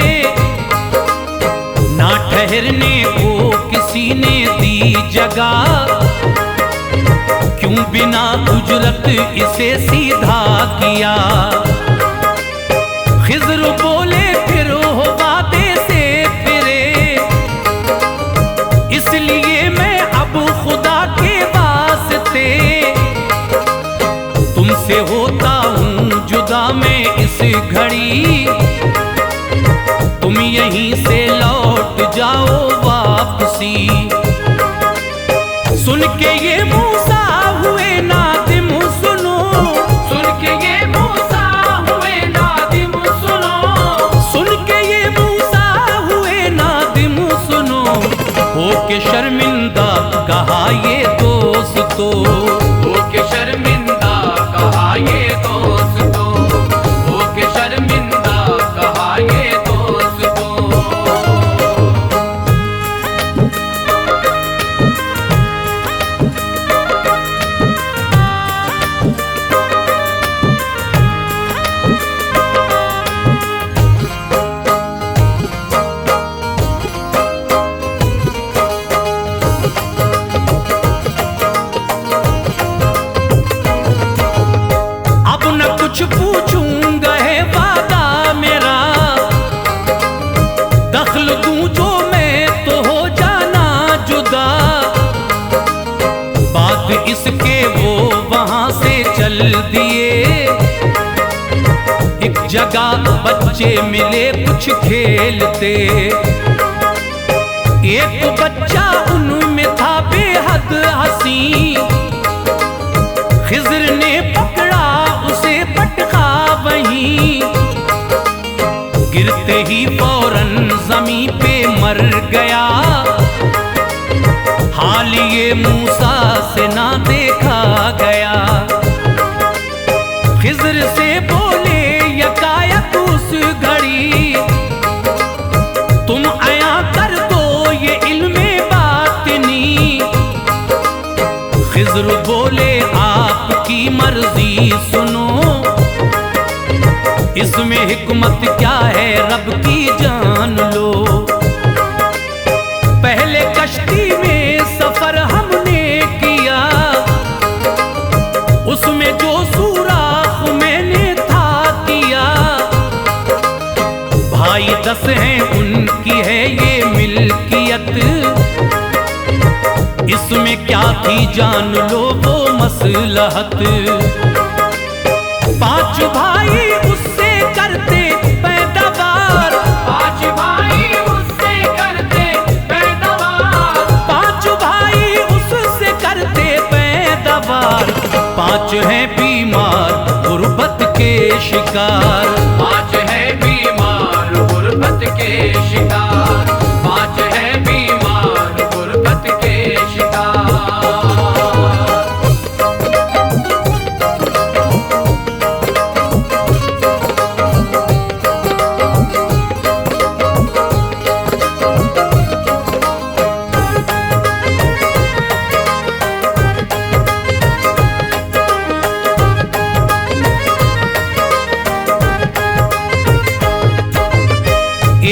Speaker 1: ना ठहरने को किसी ने दी जगह, क्यों बिना उजरत इसे सीधा किया। खिज़्र बोले फिर हो वादे से फिरे, इसलिए मैं अब खुदा के वास्ते तुमसे होता हूँ जुदा मैं इस घड़ी, तुम यहीं से लौट जाओ वापसी। सुन के ये मूसा हुए नादिम सुनो,
Speaker 3: सुन के ये मूसा हुए नादिम सुनो,
Speaker 1: सुन के ये मूसा हुए नादिम सुनो, हो के शर्मिंदा कहा ये दोस्तों,
Speaker 3: हो के शर्मिंदा कहा ये दोस्तों, हो के शर्मिंदा कहा ये दोस्तों।
Speaker 1: अब न कुछ पूछूंगा है वादा मेरा, दखल दूं जो मैं तो हो जाना जुदा। बात इसके वो वहां से चल दिए, एक जगह बच्चे मिले कुछ खेलते, एक बच्चा उनमें था बेहद हंसी। खिज़्र ने पकड़ा उसे पटका वहीं, गिरते ही फौरन ज़मीं पे मर गया। हाल ये मूसा से ना देखा गया। खिज़्र से बोले यकायक उस घड़ी, तुम आया कर दो ये इल्मे बातिनी। खिज़्र बोले आपकी मर्जी सुनो, इसमें हिकमत क्या है रब की जान लो। पहले कश्ती में सफर हमने किया, उसमें जो सुराख मैंने था किया। भाई 10 हैं उनकी है ये मिल्कियत, इसमें क्या थी जान लो वो मसलहत। 5 भाई उससे करते पैदावार,
Speaker 3: 5 भाई उससे करते पैदावार,
Speaker 1: 5 भाई उससे करते पैदावार। 5 हैं बीमार गुर्बत के शिकार,
Speaker 3: 5 है बीमार गुर्बत के शिकार, 5 है बीमार गुर्बत के शिकार।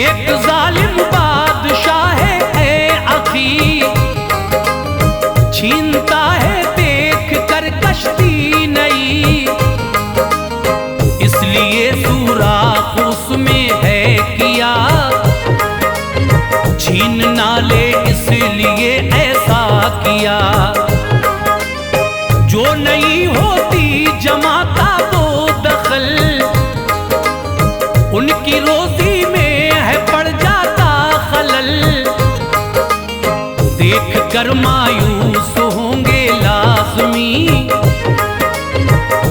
Speaker 1: एक जालिम बादशाह है अखी, छीनता है देख कर कश्ती नई। इसलिए सुराख उसमें है किया, छीन ना ले इसलिए ऐसा किया। जो नहीं होती जमाता वो दखल, उनकी रोजी में है पड़ जाता खलल। देख कर मायूस होंगे लाज़मी,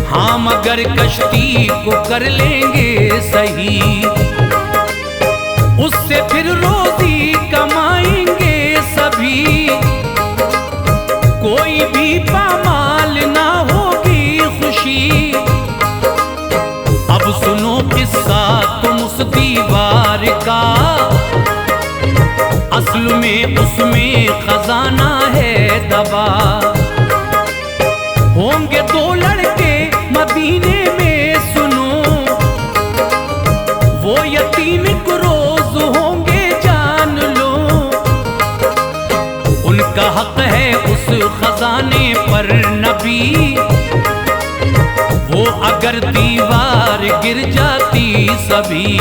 Speaker 1: हाँ मगर कश्ती को कर लेंगे सही। उससे फिर रोजी कमाएंगे सभी, कोई भी पामाल ना होगी खुशी। अब सुनो किस्सा उसमें खजाना है दबा। होंगे दो लड़के मदीने में सुनो, वो यतीम एक रोज होंगे जान लो। उनका हक है उस खजाने पर नबी, वो अगर दीवार गिर जाती सभी।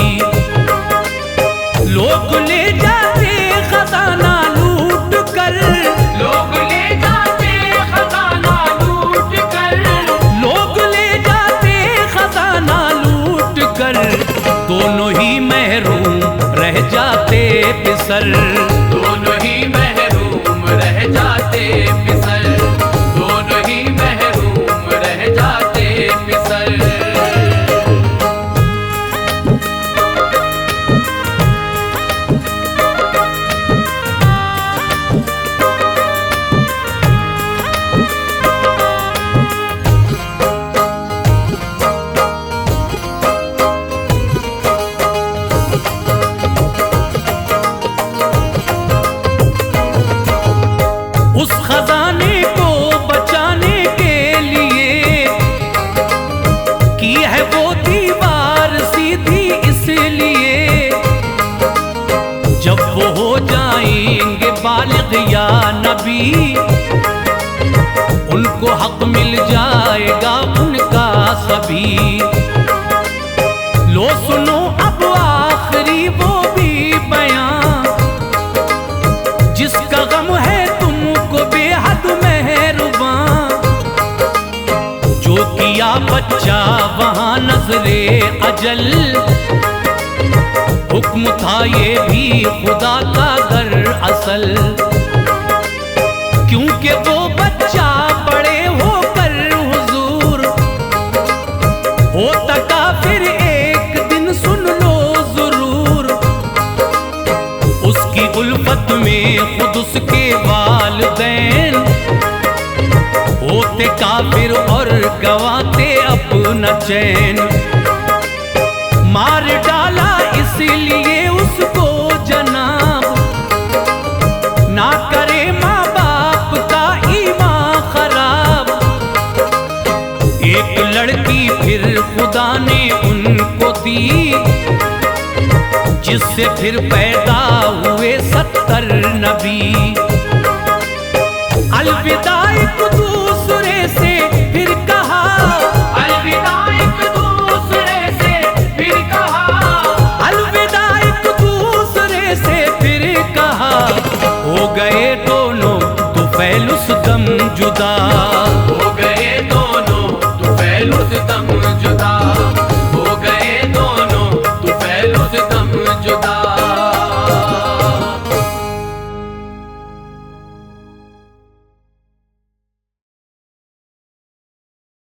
Speaker 1: लोग ले जाते खजाना लूट कर,
Speaker 3: लोग ले जाते खजाना लूट कर,
Speaker 1: लोग ले जाते खजाना लूट कर। दोनों ही महरूम रह जाते फिसल,
Speaker 3: दोनों ही महरूम रह जाते फिसल, दोनों ही महरूम रह जाते फिसल।
Speaker 1: उस खजाने को बचाने के लिए की है वो दीवार सीधी इसलिए। जब वो हो जाएंगे बालिग या नबी, उनको हक मिल जाएगा उनका सभी। लो सुनो अब आखिरी वो भी बयां, जिसका गम है तुमको बेहद मेहरबान। जो किया बच्चा वहां नजरे अजल, हुक्म था ये भी खुदा का दरअसल। क्योंकि वो बच्चा बड़े होकर हुजूर होता काफिर एक दिन सुन लो जरूर। उसकी उल्फत में खुद उसके वालिदैन होते काफिर और गवाते अपना चैन। मार डाला इसलिए उसको जनाब, ना करे माँ बाप का ईमान खराब। एक लड़की फिर खुदा ने उनको दी, जिससे फिर पैदा हुए 70 नबी। अलविदा एक दूसरे से फिर कहा,
Speaker 3: अलविदा एक दूसरे से फिर कहा,
Speaker 1: अलविदा एक दूसरे से फिर कहा। हो गए दोनों तुफैल उस दम जुदा,
Speaker 3: हो गए दोनों तुफैल उस दम